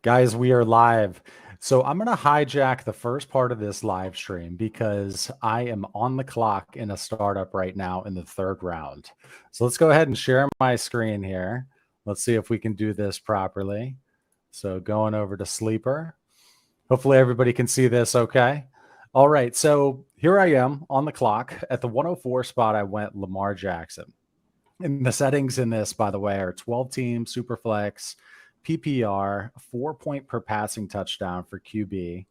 Guys, we are live. So I'm going to hijack the first part of this live stream because I am on the clock in a startup right now in the third round. So let's go ahead and share my screen here. Let's see if we can do this properly. So going over to Sleeper. Hopefully everybody can see this okay. All right, so here I am on the clock. At the 104 spot, I went Lamar Jackson. And the settings in this, by the way, are 12 team, super flex, PPR, 4 point per passing touchdown for QB.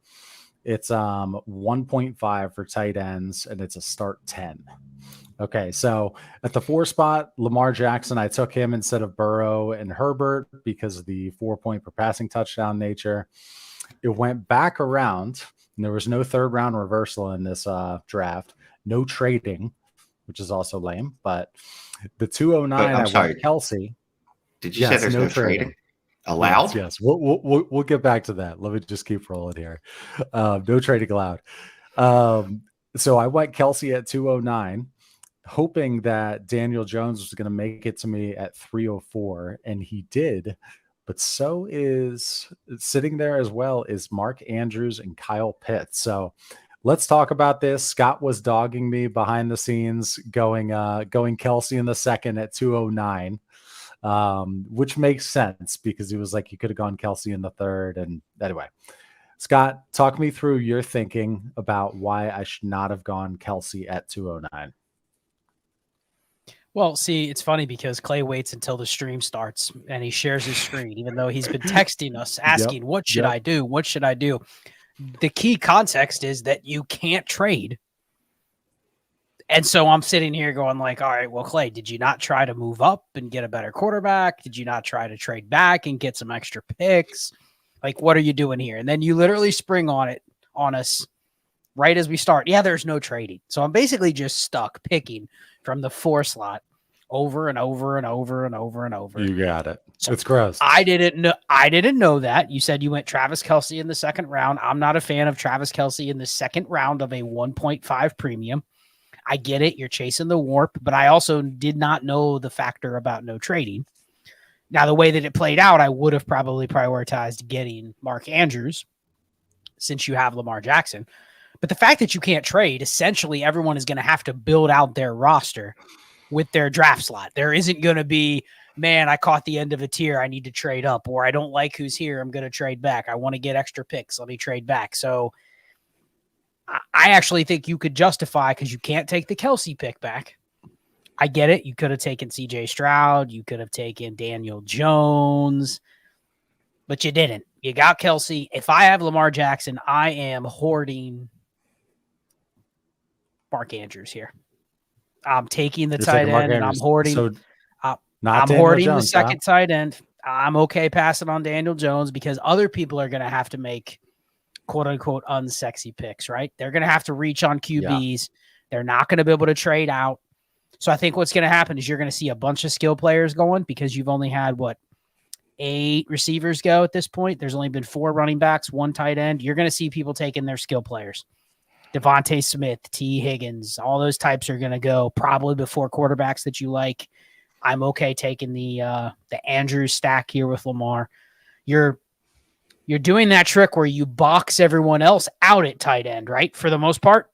It's 1.5 for tight ends, and it's a start 10. Okay, so at the 4 spot, Lamar Jackson, I took him instead of Burrow and Herbert because of the 4 point per passing touchdown nature. It went back around, and there was no third round reversal in this draft, no trading, which is also lame, but the 209, I went Kelsey. Did you say there's no trading allowed? Yes. We'll get back to that. Let me just keep rolling here. No trading allowed. So I went Kelsey at 209, hoping that Daniel Jones was going to make it to me at 304, and he did. But so is sitting there as well is Mark Andrews and Kyle Pitts. So let's talk about this. Scott was dogging me behind the scenes, going Kelsey in the second at 209, which makes sense because he was like, you could have gone Kelsey in the third. And anyway, Scott, talk me through your thinking about why I should not have gone Kelsey at 209. Well, see, it's funny because Clay waits until the stream starts and he shares his screen, even though he's been texting us asking, what should I do? What should I do? The key context is that you can't trade. And so I'm sitting here going like, all right, well, Clay, did you not try to move up and get a better quarterback? Did you not try to trade back and get some extra picks? Like, what are you doing here? And then you literally spring on us right as we start. Yeah, there's no trading. So I'm basically just stuck picking from the 4 slot over and over and over and over and over. You got it. So it's gross. I didn't know that. You said you went Travis Kelce in the second round. I'm not a fan of Travis Kelce in the second round of a 1.5 premium. I get it. You're chasing the warp, but I also did not know the factor about no trading. Now, the way that it played out, I would have probably prioritized getting Mark Andrews since you have Lamar Jackson. But the fact that you can't trade, essentially everyone is going to have to build out their roster with their draft slot. There isn't going to be, man, I caught the end of a tier, I need to trade up, or I don't like who's here, I'm going to trade back. I want to get extra picks, let me trade back. So I actually think you could justify, because you can't take the Kelsey pick back. I get it. You could have taken CJ Stroud. You could have taken Daniel Jones, but you didn't. You got Kelsey. If I have Lamar Jackson, I am hoarding Mark Andrews here. I'm taking the tight end and I'm hoarding. So I'm hoarding the second tight end. I'm okay passing on Daniel Jones because other people are going to have to make quote unquote unsexy picks, right? They're going to have to reach on QBs. Yeah. They're not going to be able to trade out. So I think what's going to happen is you're going to see a bunch of skill players going because you've only had 8 receivers go at this point. There's only been 4 running backs, 1 tight end. You're going to see people taking their skill players. Devontae Smith, T. Higgins, all those types are going to go probably before quarterbacks that you like. I'm okay taking the Andrews stack here with Lamar. You're doing that trick where you box everyone else out at tight end, right? For the most part.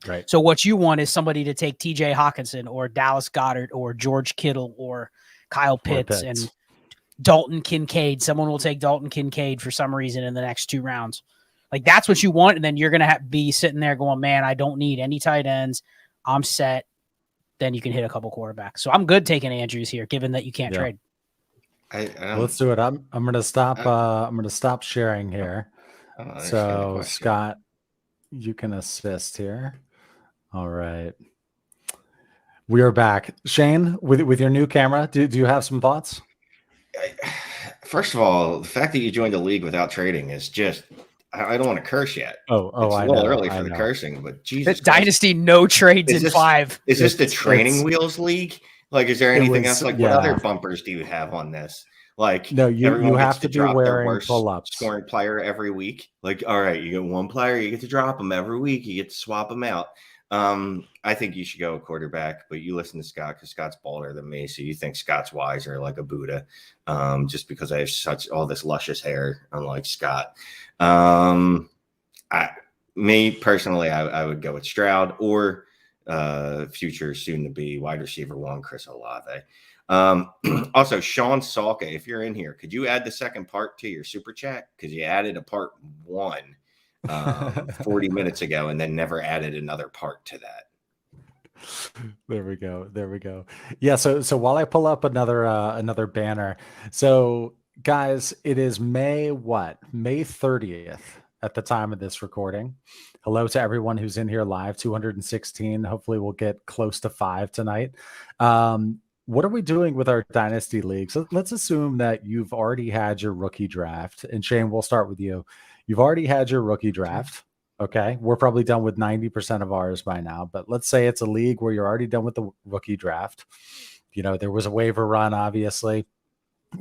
Right. So what you want is somebody to take TJ Hawkinson or Dallas Goedert or George Kittle or Kyle Pitts and Dalton Kincaid. Someone will take Dalton Kincaid for some reason in the next 2 rounds. Like, that's what you want, and then you're going to be sitting there going, man, I don't need any tight ends. I'm set. Then you can hit a couple quarterbacks. So I'm good taking Andrews here, given that you can't trade. Let's do it. I'm going to stop. I'm going to stop sharing here. So Scott, you can assist here. All right. We are back. Shane, with your new camera, do you have some thoughts? First of all, the fact that you joined the league without trading is just. I don't want to curse yet. It's a little early for the cursing, but Jesus. Dynasty no trades in 5. Is this the training wheels league? Like, is there anything else? Like, what other bumpers do you have on this? Like, no, you have to be wearing pull-ups. Scoring player every week. Like, all right, you get one player, you get to drop them every week. You get to swap them out. I think you should go a quarterback, but you listen to Scott because Scott's balder than me. So you think Scott's wiser like a Buddha, just because I have all this luscious hair, unlike Scott. Me personally, I would go with Stroud or future soon to be wide receiver one, Chris Olave. Also, Sean Salka, if you're in here, could you add the second part to your super chat? Because you added a part 1 40 minutes ago and then never added another part to that. There we go. Yeah. So while I pull up another banner, so guys, it is May 30th at the time of this recording. Hello to everyone who's in here live, 216. Hopefully we'll get close to 5 tonight. What are we doing with our Dynasty League? So let's assume that you've already had your rookie draft. And Shane, we'll start with you. You've already had your rookie draft. Okay. We're probably done with 90% of ours by now, but let's say it's a league where you're already done with the rookie draft. There was a waiver run, obviously.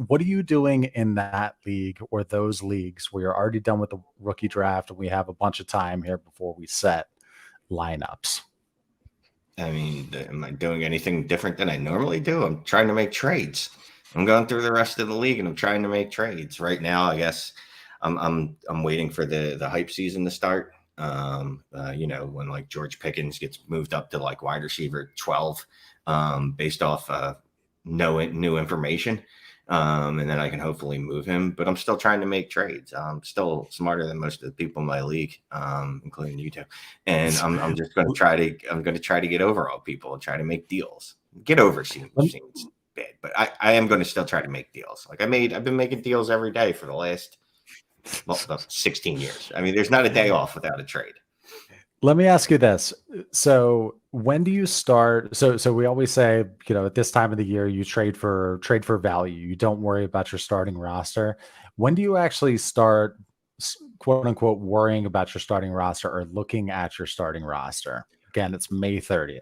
What are you doing in that league or those leagues where you're already done with the rookie draft and we have a bunch of time here before we set lineups? I mean, am I doing anything different than I normally do? I'm trying to make trades. I'm going through the rest of the league and I'm trying to make trades. Right now, I guess I'm waiting for the hype season to start. When like George Pickens gets moved up to like wide receiver 12, based off no new information. And then I can hopefully move him, but I'm still trying to make trades. I'm still smarter than most of the people in my league, including you two. And I'm just going to try to get over all people and try to make deals. Get over seems bad, but I am going to still try to make deals. Like I've been making deals every day for the last, about 16 years. I mean, there's not a day off without a trade. Let me ask you this. So when do you start? So we always say, at this time of the year, you trade for value. You don't worry about your starting roster. When do you actually start, quote unquote, worrying about your starting roster or looking at your starting roster? Again, it's May 30th.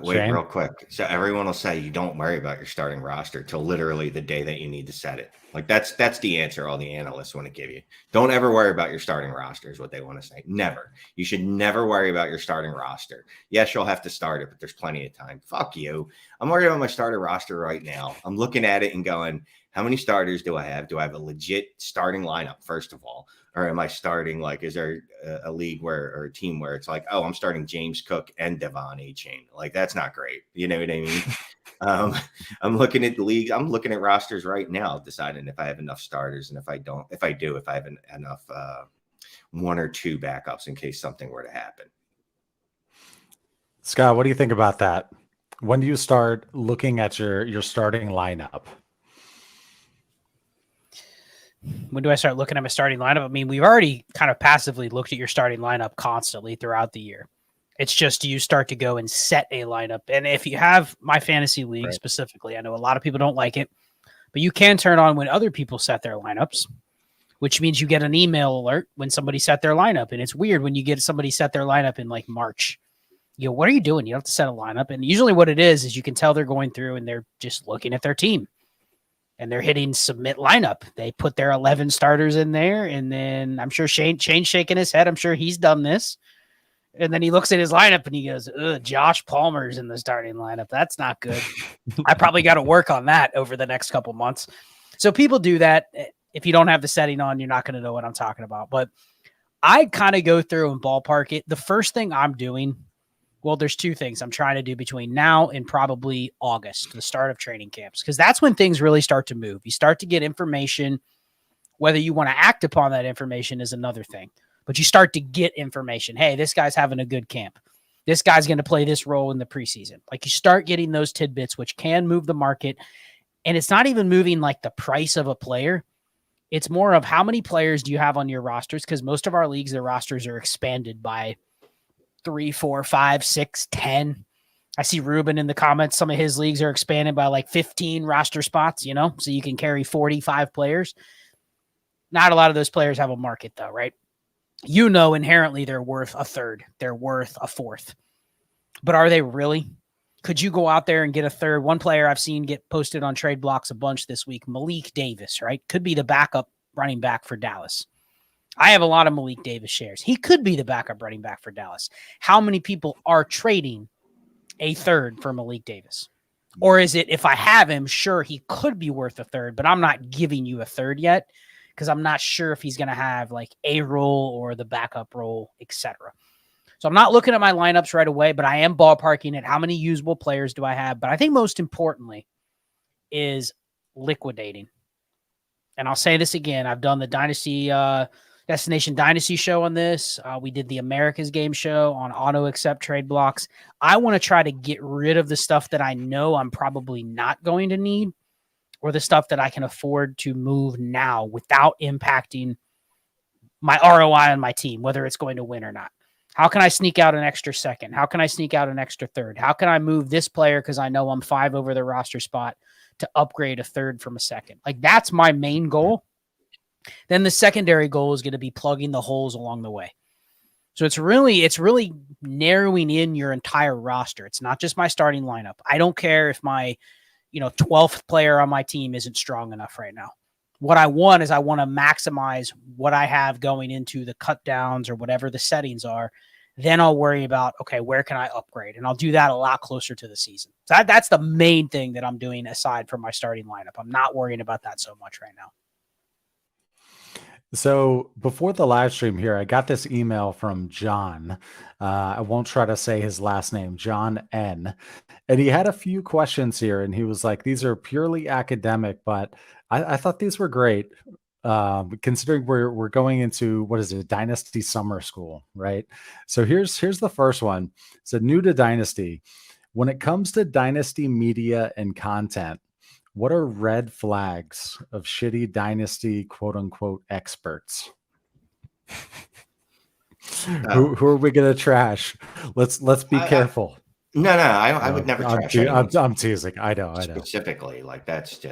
Wait, Shane? real quick. So everyone will say you don't worry about your starting roster till literally the day that you need to set it. Like that's the answer all the analysts want to give you. Don't ever worry about your starting roster is what they want to say. Never. You should never worry about your starting roster. Yes, you'll have to start it, but there's plenty of time. Fuck you. I'm worried about my starter roster right now. I'm looking at it and going, how many starters do I have? Do I have a legit starting lineup, first of all? Or am I starting, like, is there a league or a team where it's like, oh, I'm starting James Cook and Devon A-Chain? Like, that's not great. You know what I mean? I'm looking at the league. I'm looking at rosters right now, deciding if I have enough starters. And if I have enough 1 or 2 backups in case something were to happen. Scott, what do you think about that? When do you start looking at your starting lineup? When do I start looking at my starting lineup? I mean, we've already kind of passively looked at your starting lineup constantly throughout the year. It's just, do you start to go and set a lineup? And if you have my fantasy league specifically, I know a lot of people don't like it, but you can turn on when other people set their lineups, which means you get an email alert when somebody set their lineup. And it's weird when you get somebody set their lineup in like March. What are you doing? You have to set a lineup. And usually what it is you can tell they're going through and they're just looking at their team. And they're hitting submit lineup. They put their 11 starters in there. And then I'm sure Shane's shaking his head. I'm sure he's done this. And then he looks at his lineup and he goes, Josh Palmer's in the starting lineup. That's not good. I probably got to work on that over the next couple months. So people do that. If you don't have the setting on, you're not going to know what I'm talking about. But I kind of go through and ballpark it. The first thing I'm doing, well, there's 2 things I'm trying to do between now and probably August, the start of training camps, because that's when things really start to move. You start to get information. Whether you want to act upon that information is another thing, but you start to get information. Hey, this guy's having a good camp. This guy's going to play this role in the preseason. Like, you start getting those tidbits, which can move the market. And it's not even moving like the price of a player. It's more of how many players do you have on your rosters? Because most of our leagues, their rosters are expanded by 3, 4, 5, 6, 10. I see Ruben in the comments. Some of his leagues are expanded by like 15 roster spots, so you can carry 45 players. Not a lot of those players have a market though, right? Inherently they're worth a third. They're worth a fourth. But are they really? Could you go out there and get a third? One player I've seen get posted on trade blocks a bunch this week, Malik Davis, right? Could be the backup running back for Dallas. I have a lot of Malik Davis shares. He could be the backup running back for Dallas. How many people are trading a third for Malik Davis? Or is it, if I have him, sure, he could be worth a third, but I'm not giving you a third yet because I'm not sure if he's going to have like a role or the backup role, etc. So I'm not looking at my lineups right away, but I am ballparking it. How many usable players do I have? But I think most importantly is liquidating. And I'll say this again. I've done the Dynasty Destination Dynasty show on this. We did the America's Game show on auto accept trade blocks. I want to try to get rid of the stuff that I know I'm probably not going to need, or the stuff that I can afford to move now without impacting my ROI on my team, whether it's going to win or not. How can I sneak out an extra second? How can I sneak out an extra third? How can I move this player because I know I'm 5 over the roster spot to upgrade a third from a second? Like, that's my main goal. Then the secondary goal is going to be plugging the holes along the way. So it's really narrowing in your entire roster. It's not just my starting lineup. I don't care if my 12th player on my team isn't strong enough right now. What I want is I want to maximize what I have going into the cut downs or whatever the settings are. Then I'll worry about, okay, where can I upgrade? And I'll do that a lot closer to the season. So that's the main thing that I'm doing aside from my starting lineup. I'm not worrying about that so much right now. So before the live stream here, I got this email from John. I won't try to say his last name, John N. And he had a few questions here, and he was like, these are purely academic, but I thought these were great. Considering we're going into, what is it, Dynasty Summer School, right? So here's the first one. So new to Dynasty. When it comes to Dynasty media and content, what are red flags of shitty Dynasty quote unquote experts? Who are we gonna trash? Let's be careful. No, I would never trash anyone. I'm teasing. I know. Specifically, like that's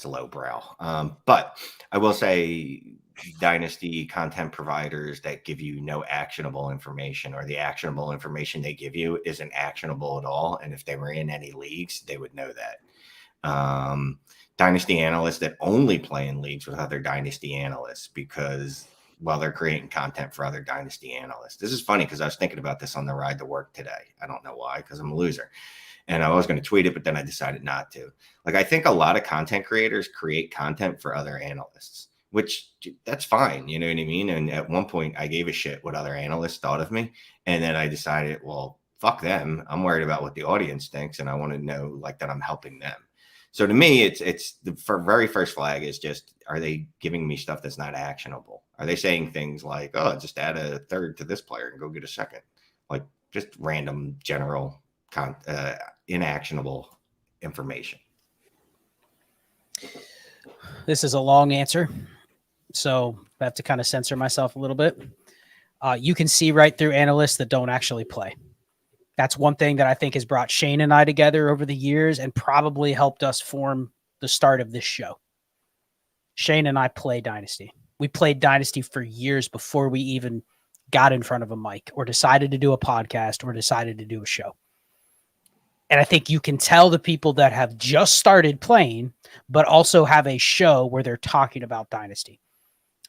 lowbrow. But I will say, Dynasty content providers that give you no actionable information, or the actionable information they give you isn't actionable at all. And if they were in any leagues, they would know that. Dynasty analysts that only play in leagues with other Dynasty analysts because, well, they're creating content for other Dynasty analysts. This is funny because I was thinking about this on the ride to work today. I don't know why, because I'm a loser. And I was going to tweet it, but then I decided not to. Like, I think a lot of content creators create content for other analysts, which that's fine. You know what I mean? And at one point I gave a shit what other analysts thought of me. And then I decided, well, fuck them. I'm worried about what the audience thinks. And I want to know like that I'm helping them. So to me, it's the very first flag is just, are they giving me stuff that's not actionable? Are they saying things like, oh, just add a third to this player and go get a second? Like just random general inactionable information. This is a long answer, so I have to kind of censor myself a little bit. You can see right through analysts that don't actually play. That's one thing that I think has brought Shane and I together over the years and probably helped us form the start of this show. Shane and I play Dynasty. We played Dynasty for years before we even got in front of a mic or decided to do a podcast or decided to do a show. And I think you can tell the people that have just started playing, but also have a show where they're talking about Dynasty.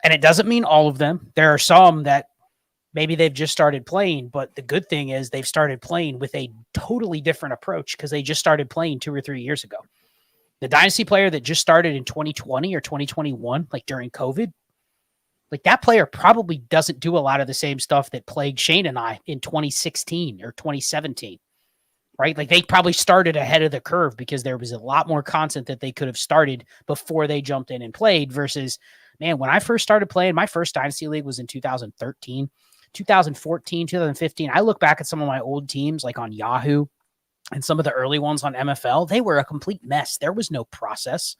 And it doesn't mean all of them. There are some that maybe they've just started playing, but the good thing is they've started playing with a totally different approach because they just started playing 2 or 3 years ago. The Dynasty player that just started in 2020 or 2021, like during COVID, like that player probably doesn't do a lot of the same stuff that plagued Shane and I in 2016 or 2017, right? Like they probably started ahead of the curve because there was a lot more content that they could have started before they jumped in and played versus, man, when I first started playing, my first Dynasty League was in 2013. 2014, 2015, I look back at some of my old teams like on Yahoo and some of the early ones on MFL. They were a complete mess. There was no process.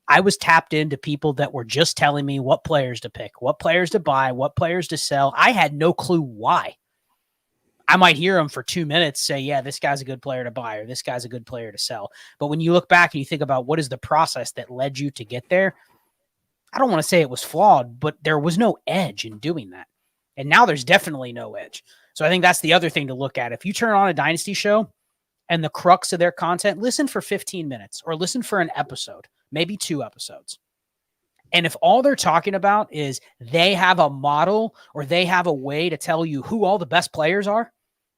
I was tapped into people that were just telling me what players to pick, what players to buy, what players to sell. I had no clue why. I might hear them for 2 minutes say, yeah, this guy's a good player to buy or this guy's a good player to sell. But when you look back and you think about what is the process that led you to get there, I don't want to say it was flawed, but there was no edge in doing that. And now there's definitely no edge. So I think that's the other thing to look at. If you turn on a Dynasty show and the crux of their content, listen for 15 minutes or listen for an episode, maybe 2 episodes. And if all they're talking about is they have a model or they have a way to tell you who all the best players are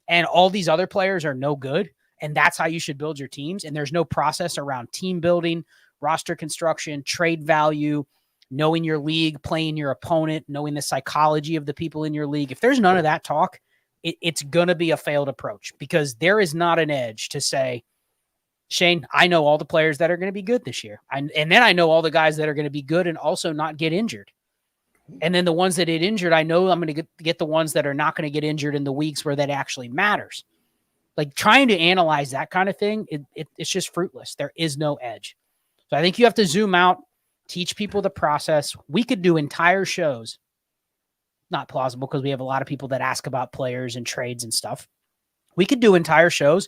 and all these other players are no good, and that's how you should build your teams, and there's no process around team building, roster construction, trade value, knowing your league, playing your opponent, knowing the psychology of the people in your league. If there's none of that talk, it's going to be a failed approach, because there is not an edge to say, Shane, I know all the players that are going to be good this year. And then I know all the guys that are going to be good and also not get injured. And then the ones that get injured, I know I'm going to get the ones that are not going to get injured in the weeks where that actually matters. Like, trying to analyze that kind of thing, it's just fruitless. There is no edge. So I think you have to zoom out, teach people the process. We could do entire shows. Not plausible, because we have a lot of people that ask about players and trades and stuff. We could do entire shows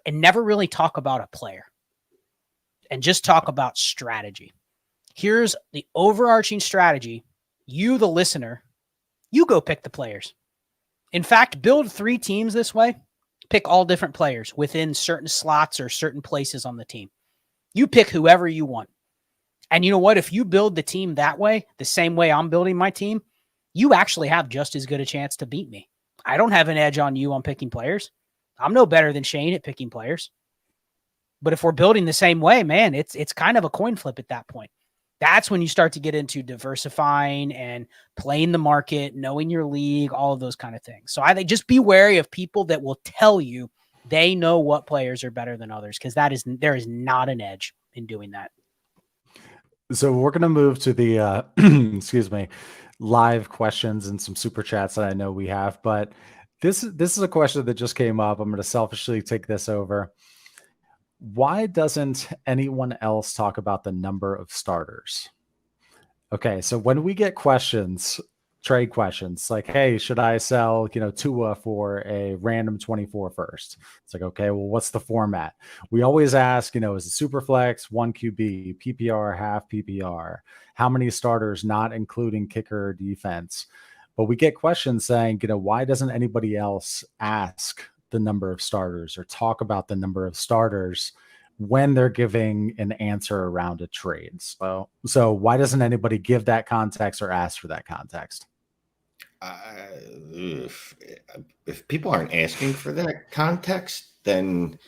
and never really talk about a player and just talk about strategy. Here's the overarching strategy. You, the listener, you go pick the players. In fact, build 3 teams this way. Pick all different players within certain slots or certain places on the team. You pick whoever you want. And you know what? If you build the team that way, the same way I'm building my team, you actually have just as good a chance to beat me. I don't have an edge on you on picking players. I'm no better than Shane at picking players. But if we're building the same way, man, it's kind of a coin flip at that point. That's when you start to get into diversifying and playing the market, knowing your league, all of those kind of things. So I think just be wary of people that will tell you they know what players are better than others, because there is not an edge in doing that. So we're going to move to the, excuse me, live questions and some super chats that I know we have, but this is a question that just came up. I'm going to selfishly take this over. Why doesn't anyone else talk about the number of starters? Okay, so when we get questions, trade questions, like, hey, should I sell, Tua for a random 24 first? It's like, okay, well, what's the format? We always ask, is it super flex, 1 QB, PPR, half PPR? How many starters, not including kicker or defense? But we get questions saying, why doesn't anybody else ask the number of starters or talk about the number of starters when they're giving an answer around a trade? So why doesn't anybody give that context or ask for that context? If people aren't asking for that context, then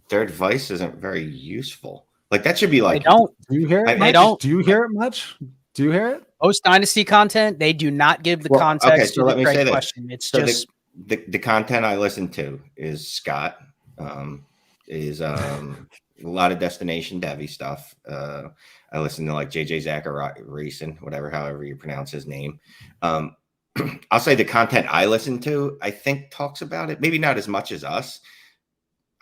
their advice isn't very useful. Like, that should be like, they don't. Do you hear it? They don't. Do you hear it much? Do you hear it? Most Dynasty content, they do not give the context to the trade question. It's so just the content I listen to is Scott, is a lot of Destination Devy stuff. I listen to like JJ Zachariason, however you pronounce his name. I'll say the content I listen to, I think, talks about it. Maybe not as much as us.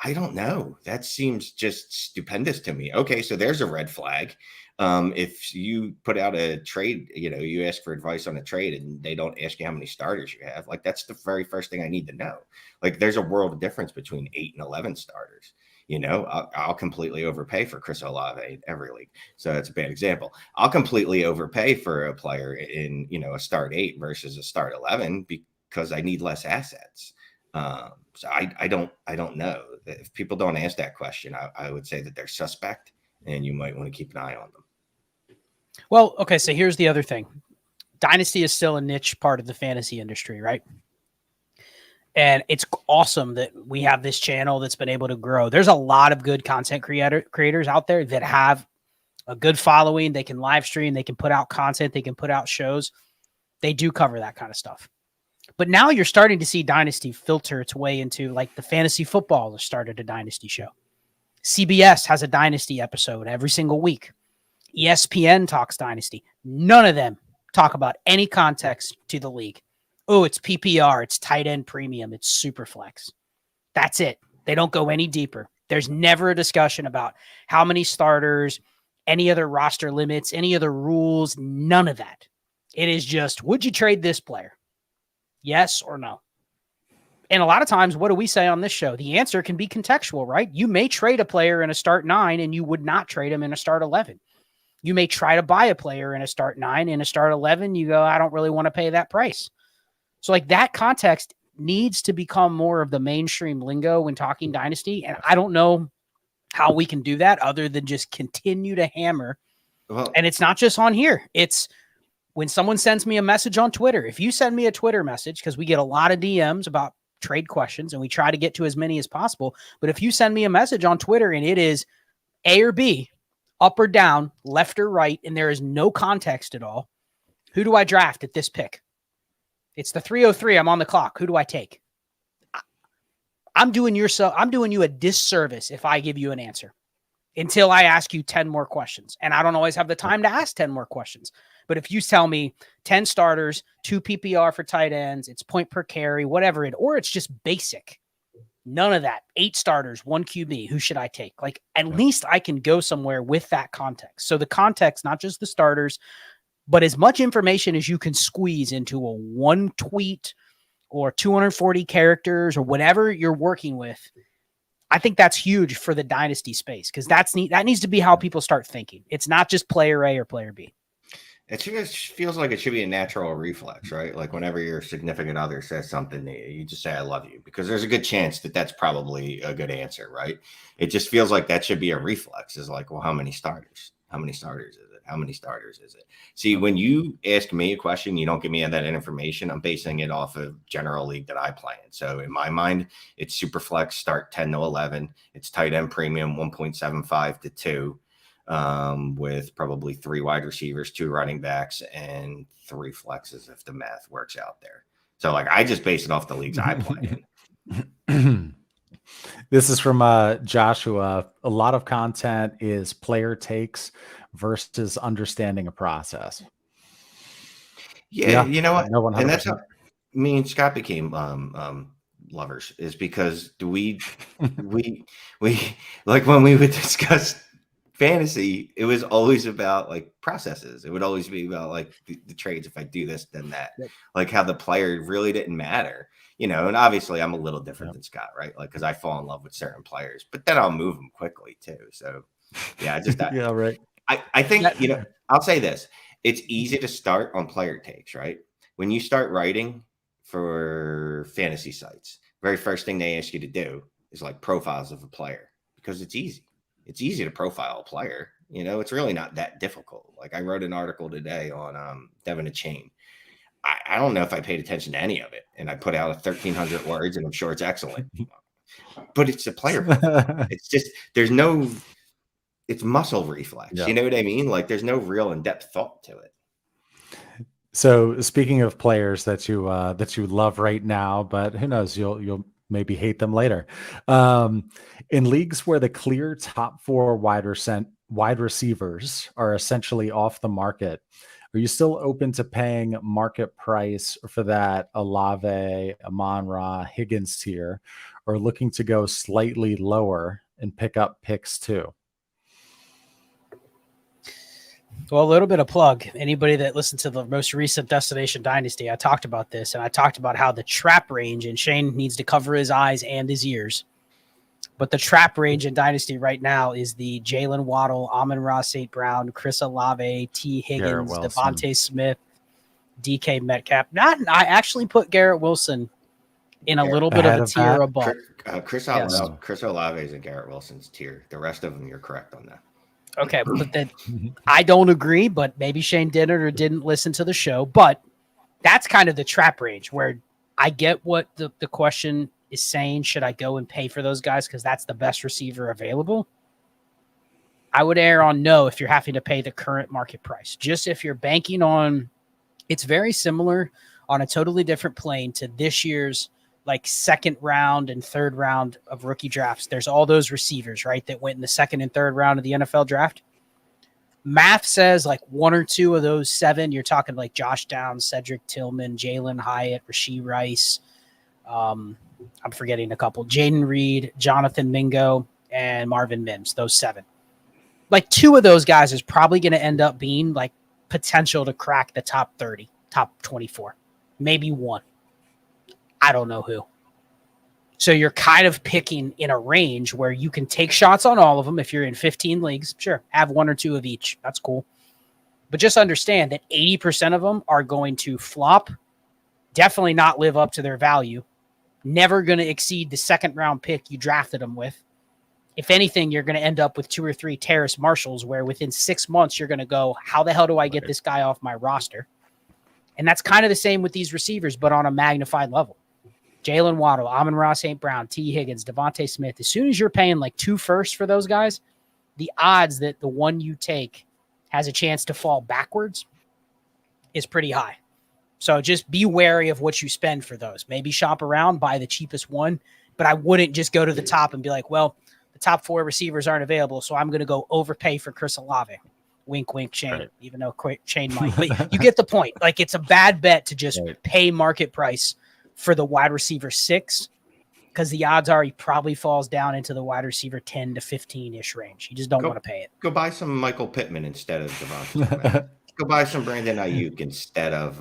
I don't know. That seems just stupendous to me. Okay, so there's a red flag. If you put out a trade, you ask for advice on a trade and they don't ask you how many starters you have, like, that's the very first thing I need to know. Like, there's a world of difference between 8 and 11 starters. I'll completely overpay for Chris Olave in every league. So that's a bad example. I'll completely overpay for a player in, a start 8 versus a start 11 because I need less assets. So I don't know. If people don't ask that question, I would say that they're suspect and you might want to keep an eye on them. Well, okay, so here's the other thing. Dynasty is still a niche part of the fantasy industry, right? And it's awesome that we have this channel that's been able to grow. There's a lot of good content creators out there that have a good following. They can live stream, they can put out content, they can put out shows. They do cover that kind of stuff. But now you're starting to see Dynasty filter its way into, like, the Fantasy Football has started a Dynasty show. CBS has a Dynasty episode every single week. ESPN talks Dynasty. None of them talk about any context to the league. Oh, it's PPR, it's tight end premium, it's super flex. That's it. They don't go any deeper. There's never a discussion about how many starters, any other roster limits, any other rules, none of that. It is just, would you trade this player? Yes or no? And a lot of times, what do we say on this show? The answer can be contextual, right? You may trade a player in a start 9 and you would not trade him in a start 11. You may try to buy a player in a start 9. In a start 11, you go, I don't really want to pay that price. So, like, that context needs to become more of the mainstream lingo when talking Dynasty. And I don't know how we can do that other than just continue to hammer Well, And it's not just on here. It's when someone sends me a message on Twitter. If you send me a Twitter message, because we get a lot of DMs about trade questions and we try to get to as many as possible. But if you send me a message on Twitter and it is A or B, up or down, left or right, and there is no context at all, who do I draft at this pick? It's the 303. I'm on the clock. Who do I take? I'm doing you a disservice if I give you an answer until I ask you 10 more questions. And I don't always have the time to ask 10 more questions. But if you tell me 10 starters, 2 PPR for tight ends, it's point per carry, whatever it, or it's just basic. None of that. 8 starters, 1 QB. Who should I take? Like, at least I can go somewhere with that context. So the context, not just the starters, but as much information as you can squeeze into a 1 tweet or 240 characters or whatever you're working with. I think that's huge for the dynasty space because that needs to be how people start thinking. It's not just player A or player B. It just feels like it should be a natural reflex, right? Like whenever your significant other says something to you, you just say, I love you, because there's a good chance that that's probably a good answer, right? It just feels like that should be a reflex. Is like, well, how many starters? How many starters is it? How many starters is it? See, when you ask me a question, you don't give me that information. I'm basing it off of general league that I play in. So in my mind, it's super flex, start 10 to 11. It's tight end premium 1.75 to 2. With probably 3 wide receivers, 2 running backs, and 3 flexes if the math works out there. So like I just base it off the leagues I play in. This is from Joshua. A lot of content is player takes versus understanding a process. Yeah, you know what? No, and that's how me and Scott became lovers, is because we like when we would discuss fantasy, it was always about like processes. It would always be about like the trades. If I do this, then that. Yep. Like how the player really didn't matter, you know. And obviously, I'm a little different than Scott, right? Like because I fall in love with certain players, but then I'll move them quickly too. So yeah, yeah, right. I think you know. I'll say this: it's easy to start on player takes, right? When you start writing for fantasy sites, very first thing they ask you to do is like profiles of a player because it's easy. It's easy to profile a player. You know, it's really not that difficult. Like I wrote an article today on Devin Chain. I don't know if I paid attention to any of it. And I put out 1,300 words and I'm sure it's excellent. But it's a player profile. It's just, it's muscle reflex. Yeah. You know what I mean? Like there's no real in-depth thought to it. So speaking of players that you love right now, but who knows, you'll maybe hate them later. In leagues where the clear top 4 wide receivers are essentially off the market, are you still open to paying market price for that Olave, Amon-Ra, Higgins tier, or looking to go slightly lower and pick up picks too? Well, a little bit of plug. Anybody that listened to the most recent Destination Dynasty, I talked about this, and I talked about how the trap range, and Shane needs to cover his eyes and his ears, but the trap range in Dynasty right now is the Jalen Waddle, Amon-Ra St. Brown, Chris Olave, T. Higgins, Devontae Smith, DK Metcalf. I actually put Garrett Wilson in a little bit of a tier above. Chris Olave is in Garrett Wilson's tier. The rest of them, you're correct on that. Okay, but then I don't agree, but maybe Shane did it or didn't listen to the show. But that's kind of the trap range where I get what the question is saying. Should I go and pay for those guys because that's the best receiver available? I would err on no if you're having to pay the current market price. Just if you're banking on, it's very similar on a totally different plane to this year's like second round and third round of rookie drafts. There's all those receivers, right, that went in the second and third round of the NFL draft. Math says like 1 or 2 of those 7, you're talking like Josh Downs, Cedric Tillman, Jalen Hyatt, Rashee Rice. I'm forgetting a couple. Jaden Reed, Jonathan Mingo, and Marvin Mims, those 7. Like 2 of those guys is probably going to end up being like potential to crack the top 30, top 24, maybe 1. I don't know who. So you're kind of picking in a range where you can take shots on all of them. If you're in 15 leagues, sure, have 1 or 2 of each. That's cool. But just understand that 80% of them are going to flop, definitely not live up to their value, never going to exceed the second round pick you drafted them with. if anything, you're going to end up with 2 or 3 Terrace Marshalls where within 6 months, you're going to go, how the hell do I get this guy off my roster? And that's kind of the same with these receivers, but on a magnified level. Jalen Waddle, Amon-Ra St. Brown, T. Higgins, Devontae Smith. As soon as you're paying like 2 firsts for those guys, the odds that the one you take has a chance to fall backwards is pretty high. So just be wary of what you spend for those. Maybe shop around, buy the cheapest one, but I wouldn't just go to the top and be like, well, the top 4 receivers aren't available, so I'm going to go overpay for Chris Olave. Wink, wink, Shane, right. Even though Shane might. But you get the point. Like, it's a bad bet to just pay market price for the wide receiver 6, because the odds are he probably falls down into the wide receiver 10 to 15-ish range. You just don't want to pay it. Go buy some Michael Pittman instead of Devontae. Go buy some Brandon Ayuk instead of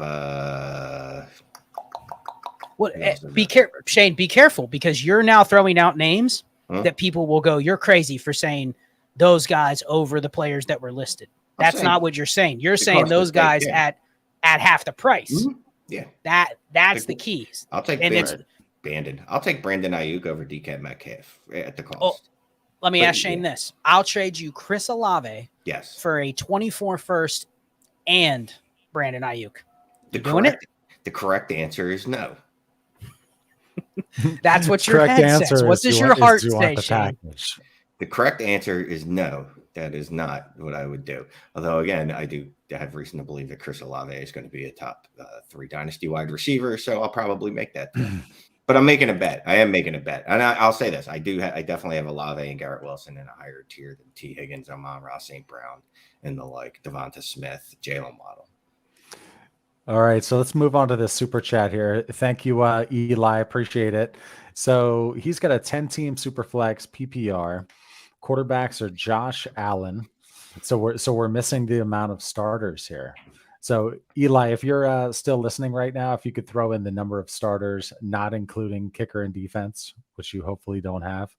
Shane, be careful, because you're now throwing out names that people will go, you're crazy for saying those guys over the players that were listed. That's not what you're saying. You're saying those guys at half the price. Mm-hmm. Yeah. That's the key. I'll take I'll take Brandon Ayuk over DK Metcalf at the cost. Oh, let me ask Shane this. I'll trade you Chris Olave for a 24 first and Brandon Ayuk. The correct answer is no. That's what your head says. What does your heart say, Shane? The correct answer is no. That is not what I would do. Although, again, I have reason to believe that Chris Olave is going to be a top 3 dynasty wide receiver, so I'll probably make that. But I'm making a bet. I am making a bet. And I'll say this. I definitely have Olave and Garrett Wilson in a higher tier than T. Higgins, Amon-Ra St. Brown, and the Devonta Smith, Jalen Waddle. All right, so let's move on to this super chat here. Thank you, Eli. Appreciate it. So he's got a 10-team super flex PPR. Quarterbacks are Josh Allen. So we're missing the amount of starters here. So Eli, if you're still listening right now, if you could throw in the number of starters, not including kicker and defense, which you hopefully don't have.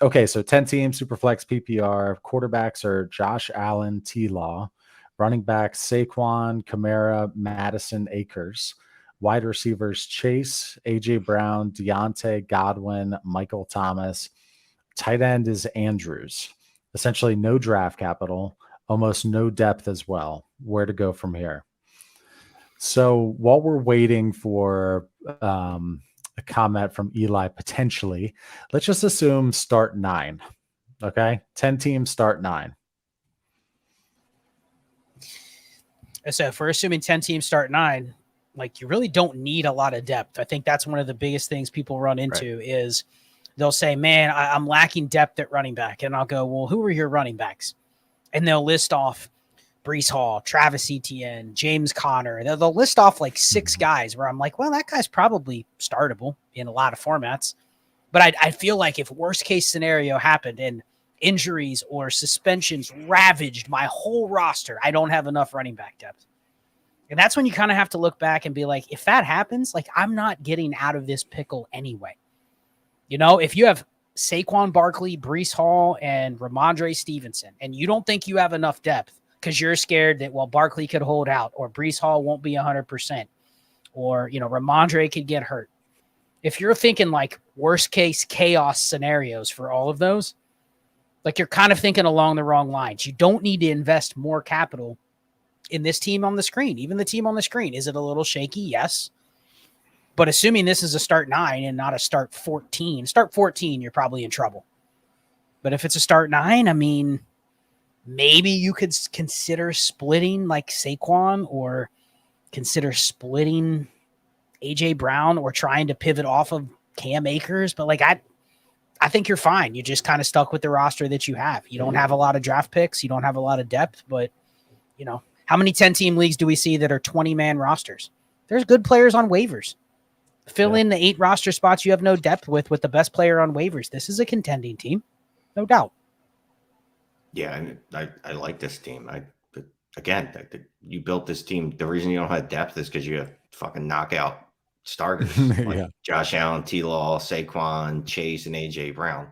Okay, so 10-team super flex PPR. Quarterbacks are Josh Allen, T-Law. Running backs, Saquon, Kamara, Madison, Akers. Wide receivers, Chase, A.J. Brown, Deontay, Godwin, Michael Thomas. Tight end is Andrews. Essentially no draft capital, almost no depth as well. Where to go from here? So while we're waiting for a comment from Eli, potentially, let's just assume start 9. Okay? 10 teams, start 9. So if we're assuming 10 teams start 9, like, you really don't need a lot of depth. I think that's one of the biggest things people run into is they'll say, man, I'm lacking depth at running back. And I'll go, well, who are your running backs? And they'll list off Breece Hall, Travis Etienne, James Conner. They'll list off like 6 guys where I'm like, well, that guy's probably startable in a lot of formats. But I feel like if worst case scenario happened and injuries or suspensions ravaged my whole roster, I don't have enough running back depth. And that's when you kind of have to look back and be like, if that happens, like, I'm not getting out of this pickle anyway. You know, if you have Saquon Barkley, Breece Hall, and Ramondre Stevenson, and you don't think you have enough depth because you're scared that, well, Barkley could hold out, or Breece Hall won't be 100%, or, you know, Ramondre could get hurt. If you're thinking like worst case chaos scenarios for all of those, like, you're kind of thinking along the wrong lines. You don't need to invest more capital in this team on the screen. Even the team on the screen. Is it a little shaky? Yes. But assuming this is a start 9 and not a start 14, you're probably in trouble. But if it's a start 9, I mean, maybe you could consider splitting like Saquon, or consider splitting A.J. Brown, or trying to pivot off of Cam Akers. But like, I think you're fine. You're just kind of stuck with the roster that you have. You don't have a lot of draft picks. You don't have a lot of depth, but, you know, how many 10-team leagues do we see that are 20-man rosters? There's good players on waivers. Fill in the 8 roster spots you have no depth with the best player on waivers. This is a contending team, no doubt. Yeah, and I like this team. You built this team. The reason you don't have depth is because you have fucking knockout starters like Josh Allen, T-Law, Saquon, Chase, and A.J. Brown.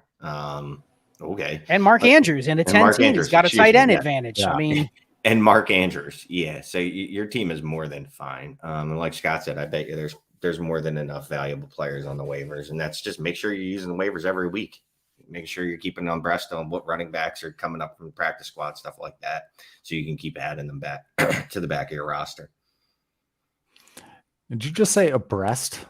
Okay. And Mark Andrews in a 10 team. He's got a tight end advantage. Yeah. I mean, and Mark Andrews. Yeah. So your team is more than fine. And like Scott said, I bet you there's more than enough valuable players on the waivers. And that's just make sure you're using the waivers every week. making sure you're keeping on breast on what running backs are coming up from the practice squad, stuff like that, so you can keep adding them back to the back of your roster. Did you just say abreast?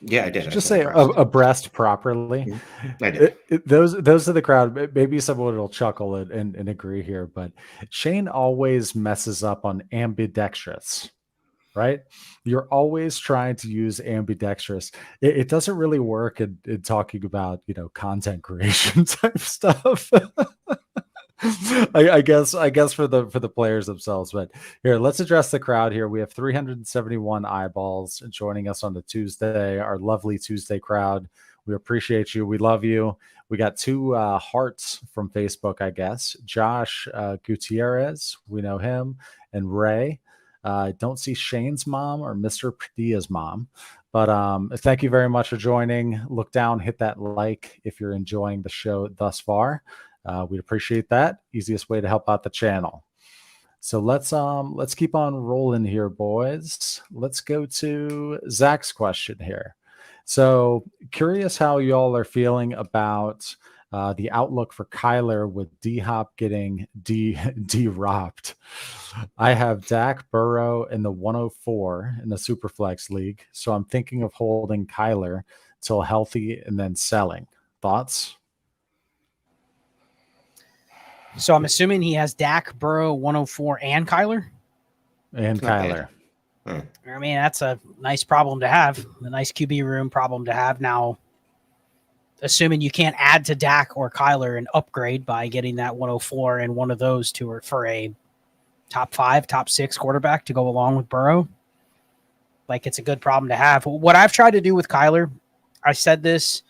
Yeah, I did. Did you just say abreast properly? I did. Those are the crowd. Maybe someone will chuckle and agree here, but Shane always messes up on ambidextrous, right? You're always trying to use ambidextrous. It doesn't really work in talking about, content creation type stuff. I guess for the players themselves. But here, let's address the crowd here. We have 371 eyeballs joining us on the Tuesday, our lovely Tuesday crowd. We appreciate you. We love you. We got 2 hearts from Facebook, I guess. Josh Gutierrez, we know him, and Ray. I don't see Shane's mom or Mr. Padilla's mom. But thank you very much for joining. Look down, hit that like if you're enjoying the show thus far. We'd appreciate that. Easiest way to help out the channel. So let's keep on rolling here, boys. Let's go to Zach's question here. So curious how y'all are feeling about the outlook for Kyler with D-Hop getting D-ropped. I have Dak, Burrow in the 104 in the Superflex League, so I'm thinking of holding Kyler till healthy and then selling. Thoughts? So I'm assuming he has Dak, Burrow, 104, and Kyler? And Kyler. I mean, that's a nice problem to have, a nice QB room problem to have. Now, assuming you can't add to Dak or Kyler and upgrade by getting that 104 and one of those two are for a top 5, top 6 quarterback to go along with Burrow, like it's a good problem to have. What I've tried to do with Kyler, I said this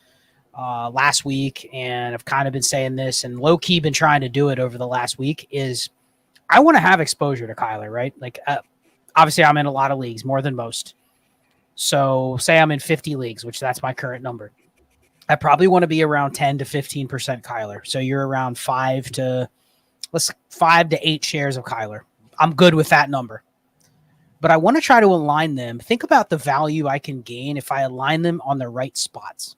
last week, and I've kind of been saying this and low-key been trying to do it over the last week, is I want to have exposure to Kyler, right? Like, obviously I'm in a lot of leagues, more than most. So say I'm in 50 leagues, which that's my current number. I probably want to be around 10 to 15% Kyler. So you're around 5 to 8 shares of Kyler. I'm good with that number. But I want to try to align them. Think about the value I can gain if I align them on the right spots.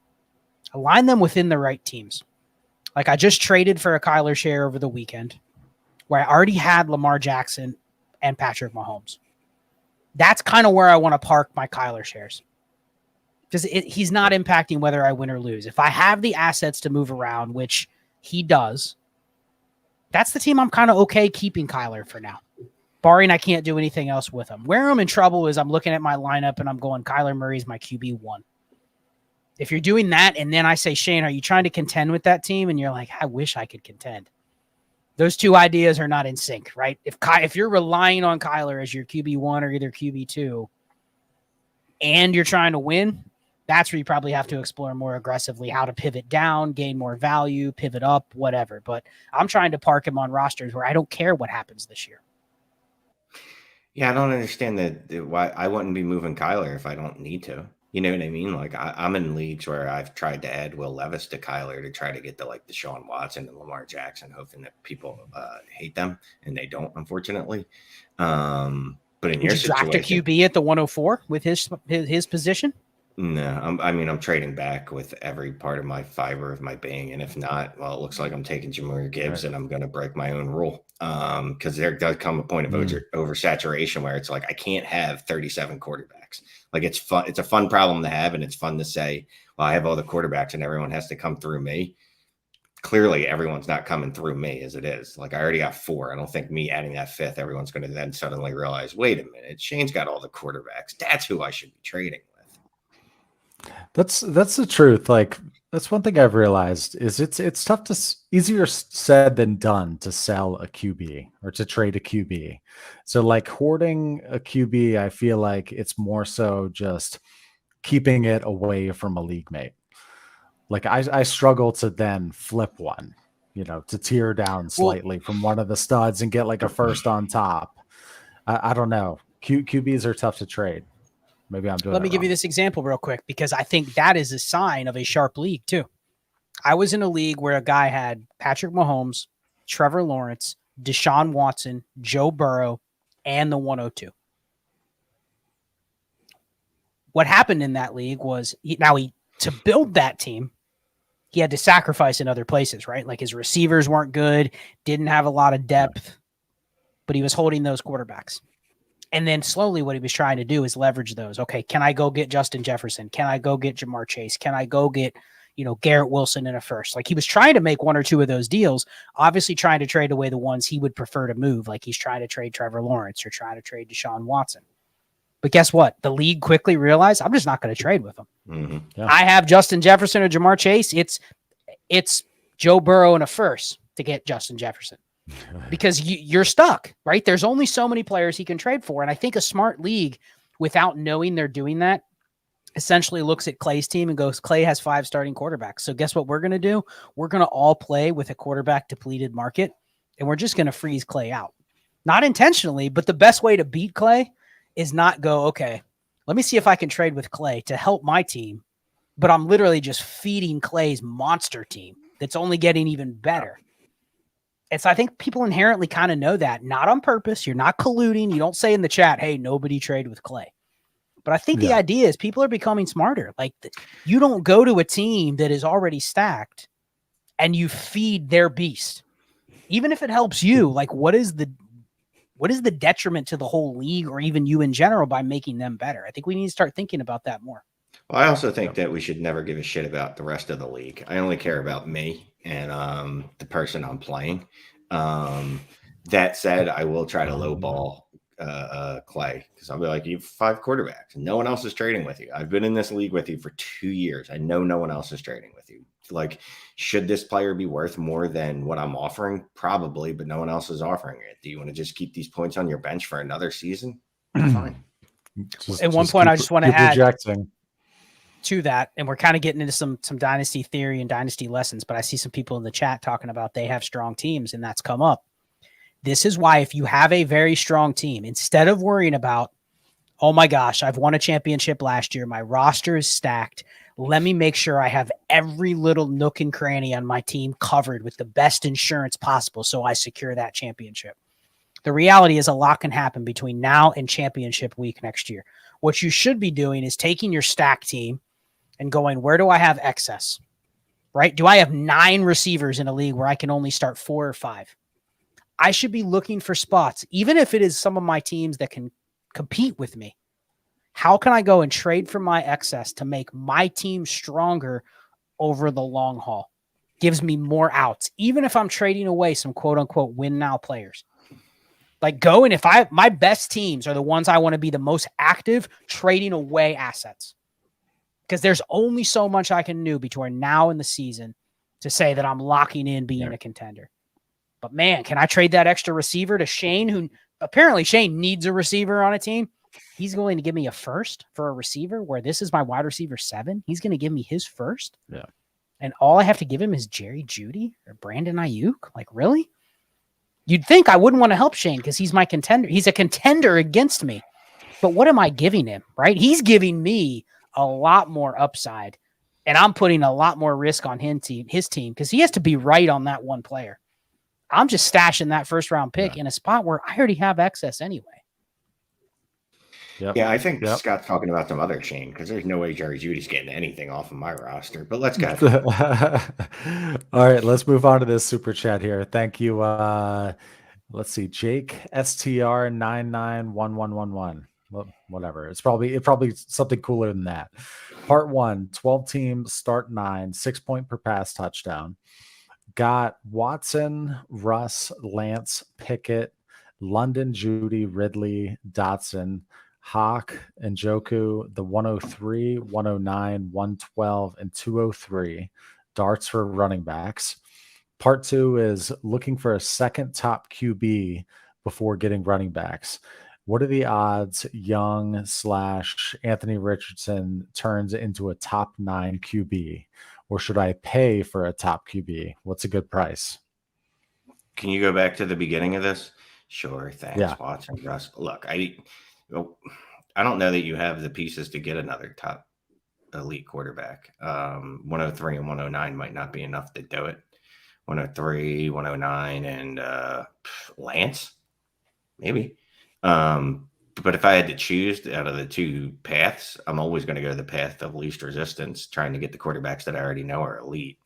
Align them within the right teams. Like I just traded for a Kyler share over the weekend where I already had Lamar Jackson and Patrick Mahomes. That's kind of where I want to park my Kyler shares. Because he's not impacting whether I win or lose. If I have the assets to move around, which he does, that's the team I'm kind of okay keeping Kyler for now. Barring I can't do anything else with him. Where I'm in trouble is I'm looking at my lineup and I'm going, Kyler Murray's my QB1. If you're doing that, and then I say, Shane, are you trying to contend with that team? And you're like, I wish I could contend. Those two ideas are not in sync, right? If you're relying on Kyler as your QB1 or either QB2, and you're trying to win, that's where you probably have to explore more aggressively how to pivot down, gain more value, pivot up, whatever. But I'm trying to park him on rosters where I don't care what happens this year. Yeah, I don't understand that why I wouldn't be moving Kyler if I don't need to. You know what I mean? Like I'm in leagues where I've tried to add Will Levis to Kyler to try to get the Deshaun Watson and Lamar Jackson, hoping that people hate them, and they don't, unfortunately. But in your situation, draft a QB at the 104 with his position? No, I'm trading back with every part of my fiber of my being, and if not, well, it looks like I'm taking Jahmyr Gibbs, and I'm going to break my own rule. Because there does come a point of oversaturation where it's like I can't have 37 quarterbacks. Like it's fun, it's a fun problem to have, and it's fun to say, well, I have all the quarterbacks, and everyone has to come through me. Clearly, everyone's not coming through me as it is. Like I already got 4. I don't think me adding that 5th, everyone's going to then suddenly realize, wait a minute, Shane's got all the quarterbacks. That's who I should be trading with. That's the truth. Like that's one thing I've realized is it's tough easier said than done to sell a QB or to trade a QB. So like hoarding a QB, I feel like it's more so just keeping it away from a league mate. Like I struggle to then flip one, to tear down slightly from one of the studs and get like a first on top. I don't know. QBs are tough to trade. Maybe I'm doing Let me give you this example real quick, because I think that is a sign of a sharp league too. I was in a league where a guy had Patrick Mahomes, Trevor Lawrence, Deshaun Watson, Joe Burrow, and the 102. What happened in that league was to build that team, he had to sacrifice in other places, right? Like his receivers weren't good, didn't have a lot of depth, but he was holding those quarterbacks. And then slowly what he was trying to do is leverage those. Okay, can I go get Justin Jefferson? Can I go get Jamar Chase? Can I go get, Garrett Wilson in a first? Like he was trying to make one or two of those deals, obviously trying to trade away the ones he would prefer to move. Like he's trying to trade Trevor Lawrence or trying to trade Deshaun Watson. But guess what? The league quickly realized I'm just not going to trade with him. Mm-hmm. Yeah. I have Justin Jefferson or Jamar Chase. It's Joe Burrow in a first to get Justin Jefferson. Because you're stuck, right? There's only so many players he can trade for. And I think a smart league, without knowing they're doing that, essentially looks at Clay's team and goes, Clay has 5 starting quarterbacks. So guess what we're going to do? We're going to all play with a quarterback depleted market, and we're just going to freeze Clay out. Not intentionally, but the best way to beat Clay is not go, okay, let me see if I can trade with Clay to help my team. But I'm literally just feeding Clay's monster team that's only getting even better. And so I think people inherently kind of know that, not on purpose. You're not colluding. You don't say in the chat, hey, nobody trade with Clay. But I think the idea is people are becoming smarter. Like you don't go to a team that is already stacked and you feed their beast. Even if it helps you, like what is the detriment to the whole league or even you in general by making them better? I think we need to start thinking about that more. Well, I also think that we should never give a shit about the rest of the league. I only care about me and the person I'm playing. That said, I will try to lowball Clay because I'll be like, you have 5 quarterbacks and no one else is trading with you. I've been in this league with you for 2 years. I know no one else is trading with you. Like, should this player be worth more than what I'm offering? Probably, but no one else is offering it. Do you want to just keep these points on your bench for another season? Fine. At one point, I just want to add rejecting to that, and we're kind of getting into some dynasty theory and dynasty lessons, but I see some people in the chat talking about they have strong teams, and that's come up. This is why if you have a very strong team, instead of worrying about, oh my gosh, I've won a championship last year, my roster is stacked, let me make sure I have every little nook and cranny on my team covered with the best insurance possible so I secure that championship. The reality is a lot can happen between now and championship week next year. What you should be doing is taking your stack team and going, where do I have excess, right? Do I have 9 receivers in a league where I can only start 4 or 5? I should be looking for spots, even if it is some of my teams that can compete with me. How can I go and trade for my excess to make my team stronger over the long haul? Gives me more outs, even if I'm trading away some quote unquote win now players. Like go and if my best teams are the ones I want to be the most active, trading away assets. Because there's only so much I can do between now and the season to say that I'm locking in being a contender. But man, can I trade that extra receiver to Shane, who apparently Shane needs a receiver on a team? He's going to give me a first for a receiver where this is my wide receiver 7. He's going to give me his first. Yeah. And all I have to give him is Jerry Jeudy or Brandon Ayuk. Like, really? You'd think I wouldn't want to help Shane because he's my contender. He's a contender against me. But what am I giving him, right? He's giving me a lot more upside, and I'm putting a lot more risk on his team because he has to be right on that one player. I'm just stashing that first round pick in a spot where I already have excess anyway. Yeah, I think Scott's talking about some other Shane because there's no way Jerry Judy's getting anything off of my roster. But let's go. All right, let's move on to this super chat here. Thank you. Let's see, Jake STR 991111. Well, whatever. It's probably something cooler than that. Part 1, 12 teams, start 9, 6 point per pass touchdown. Got Watson, Russ, Lance, Pickett, London, Judy, Ridley, Dotson, Hawk, and Njoku, the 103, 109, 112, and 203 darts for running backs. Part 2 is looking for a second top QB before getting running backs. What are the odds Young / Anthony Richardson turns into a top 9 QB? Or should I pay for a top QB? What's a good price? Can you go back to the beginning of this? Sure. Thanks, Yeah. Watson, Russ. Look, I don't know that you have the pieces to get another top elite quarterback. 103 and 109 might not be enough to do it. 103, 109, and Lance, maybe. But if I had to choose out of the 2 paths, I'm always going to go the path of least resistance, trying to get the quarterbacks that I already know are elite.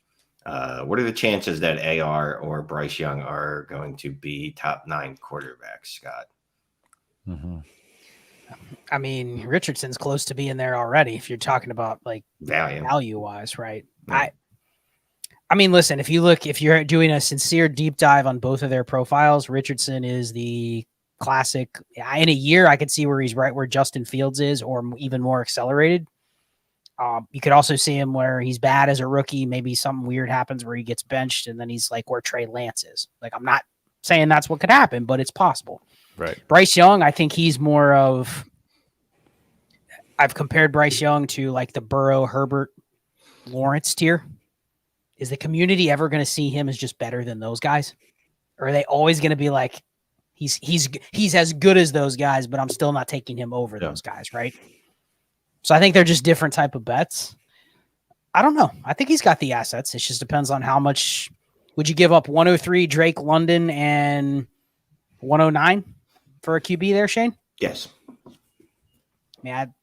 What are the chances that AR or Bryce Young are going to be top 9 quarterbacks, Scott? Mm-hmm. I mean, Richardson's close to being there already. If you're talking about like value wise, right? Yeah. I mean, listen, if you're doing a sincere deep dive on both of their profiles, Richardson is the classic. In a year, I could see where he's right where Justin Fields is, or even more accelerated. You could also see him where he's bad as a rookie. Maybe something weird happens where he gets benched, and then he's like where Trey Lance is. Like, I'm not saying that's what could happen, but it's possible. Right. Bryce Young, I think he's more of. I've compared Bryce Young to like the Burrow, Herbert, Lawrence tier. Is the community ever going to see him as just better than those guys? Or are they always going to be like, he's as good as those guys, but I'm still not taking him over those guys, right? So I think they're just different type of bets. I don't know. I think he's got the assets. It just depends on how much would you give up 103 Drake London and 109 for a QB there, Shane? Yes. I mean, I'd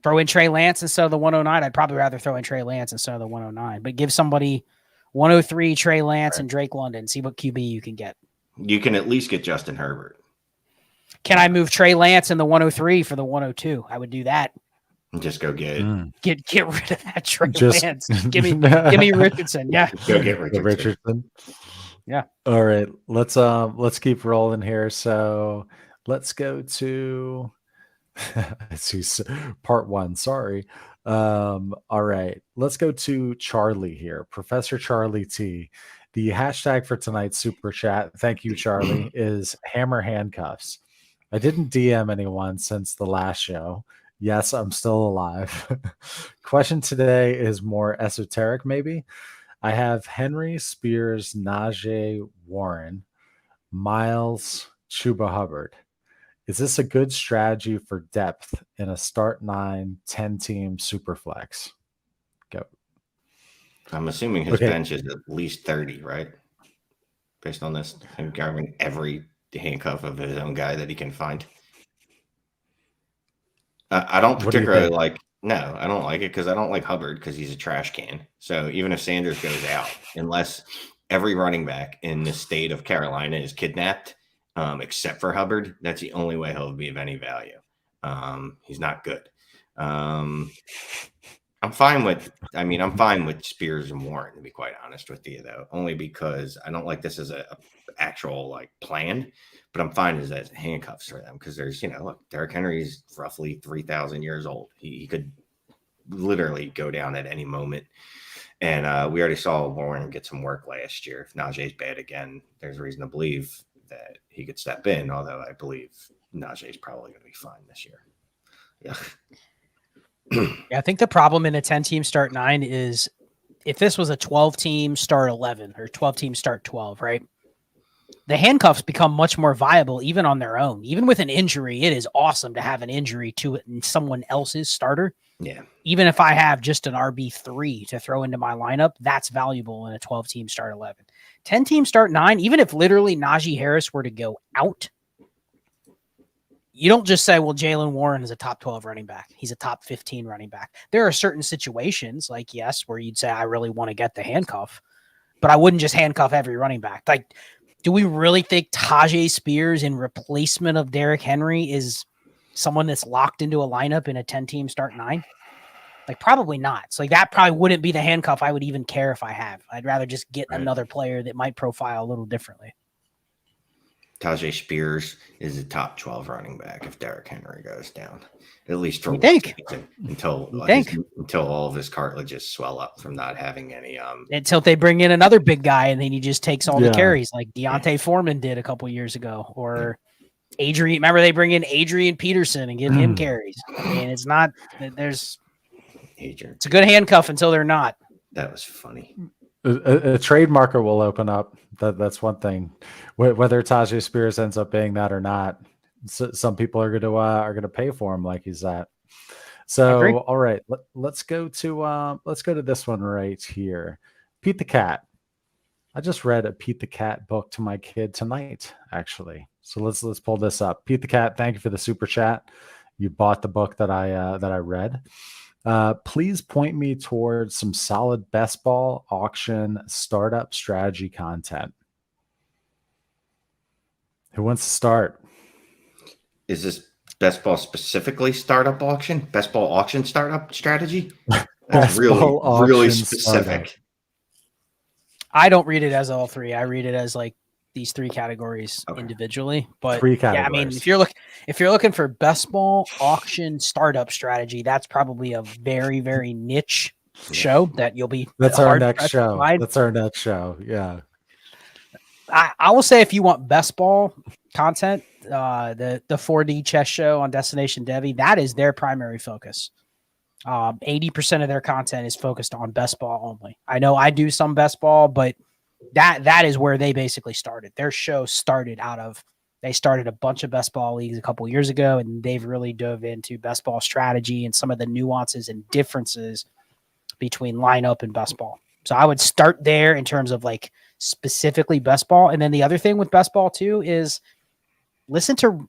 throw in Trey Lance instead of the 109. I'd probably rather throw in Trey Lance instead of the 109, but give somebody 103 Trey Lance and Drake London. See what QB you can get. You can at least get Justin Herbert. Can I move Trey Lance in the 103 for the 102? I would do that. Just go get rid of that Trey Lance. Give me Richardson. Yeah. Go get Richardson. Yeah. All right. Let's keep rolling here. So let's go to part 1. Sorry. All right. Let's go to Charlie here. Professor Charlie T. The hashtag for tonight's super chat, thank you, Charlie, is hammer handcuffs. I didn't DM anyone since the last show. Yes, I'm still alive. Question today is more esoteric, maybe. I have Henry, Spears, Najee, Warren, Miles, Chuba Hubbard. Is this a good strategy for depth in a start 9, 10-team super flex? Go. I'm assuming his bench is at least 30, right? Based on this, him grabbing every handcuff of his own guy that he can find. I don't particularly like. No, I don't like it because I don't like Hubbard because he's a trash can. So even if Sanders goes out, unless every running back in the state of Carolina is kidnapped, except for Hubbard, that's the only way he'll be of any value. He's not good. I'm fine with Spears and Warren, to be quite honest with you, though, only because I don't like this as a actual like plan, but I'm fine as handcuffs for them because there's, look, Derrick Henry's roughly 3,000 years old. He could literally go down at any moment. And we already saw Warren get some work last year. If Najee's bad again, there's a reason to believe that he could step in, although I believe Najee's probably going to be fine this year. Yeah. Yeah, I think the problem in a 10-team start 9 is if this was a 12-team start 11 or 12-team start 12, right? The handcuffs become much more viable even on their own. Even with an injury, it is awesome to have an injury to someone else's starter. Yeah. Even if I have just an RB3 to throw into my lineup, that's valuable in a 12-team start 11. 10-team start 9, even if literally Najee Harris were to go out, you don't just say, well, Jaylen Warren is a top 12 running back. He's a top 15 running back. There are certain situations, like, yes, where you'd say, I really want to get the handcuff, but I wouldn't just handcuff every running back. Like, do we really think Tajay Spears in replacement of Derrick Henry is someone that's locked into a lineup in a 10-team start 9? Like, probably not. So, like, that probably wouldn't be the handcuff I would even care if I have. I'd rather just get another player that might profile a little differently. Tajay Spears is a top 12 running back if Derrick Henry goes down, at least for until all of his cartilages swell up from not having any. Until they bring in another big guy and then he just takes all the carries like Deontay Foreman did a couple years ago, or Adrian. Remember they bring in Adrian Peterson and give him carries. I mean, it's not there's. Adrian. It's a good handcuff until they're not. That was funny. A trade market will open up. That's one thing. Whether Tajay Spears ends up being that or not, some people are going to pay for him like he's that. So, all right, let's go to this one right here. Pete the Cat. I just read a Pete the Cat book to my kid tonight, actually. So let's pull this up. Pete the Cat, thank you for the super chat. You bought the book that I read. Please point me towards some solid best ball auction startup strategy content. Who wants to start? Is this best ball specifically startup auction? Best ball auction startup strategy? That's Best really, ball really auction specific. startup. I don't read it as all three. I read it as like these three categories Okay. individually. But Three yeah, I mean, categories. if you're looking for best ball auction startup strategy, that's probably a very, very niche show that you'll be. That's our hard next pressed to show. find. That's our next show. Yeah. I will say if you want best ball content, the 4D chess show on Destination Devi, that is their primary focus. 80% of their content is focused on best ball only. I know I do some best ball, but that is where they basically started. Their show started they started a bunch of best ball leagues a couple years ago, and they've really dove into best ball strategy and some of the nuances and differences between lineup and best ball. So I would start there in terms of like specifically best ball. And then the other thing with best ball too is listen to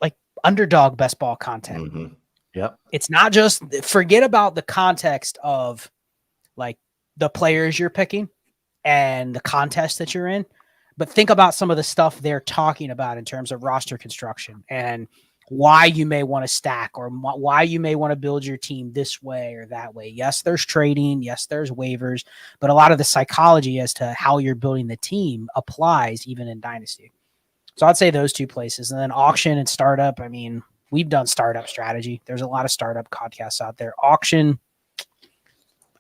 like underdog best ball content. Mm-hmm. Yep. It's not just forget about the context of like the players you're picking and the contest that you're in, but think about some of the stuff they're talking about in terms of roster construction and why you may want to stack or why you may want to build your team this way or that way. Yes, there's trading. Yes, there's waivers, but a lot of the psychology as to how you're building the team applies even in Dynasty. So I'd say those two places. And then auction and startup. I mean, we've done startup strategy. There's a lot of startup podcasts out there. Auction,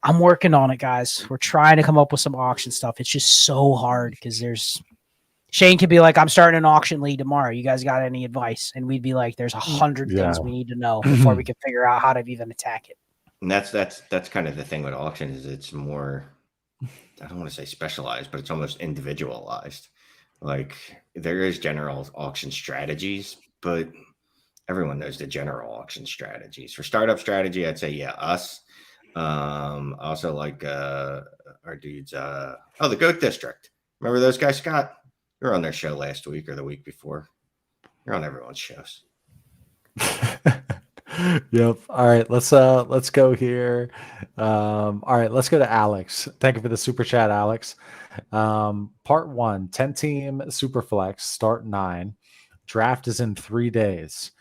I'm working on it, guys. We're trying to come up with some auction stuff. It's just so hard because Shane could be like, I'm starting an auction league tomorrow. You guys got any advice? And we'd be like, there's 100 things we need to know before we can figure out how to even attack it. And that's kind of the thing with auction is it's more, I don't want to say specialized, but it's almost individualized. Like there is general auction strategies, but everyone knows the general auction strategies. For startup strategy, I'd say, yeah, us. Also like our dudes, the Goat District. Remember those guys, Scott? You were on their show last week or the week before. You're on everyone's shows. Yep. All right. Let's go here. All right. Let's go to Alex. Thank you for the super chat, Alex. Part 1, 10-team Superflex, start 9. Draft is in 3 days.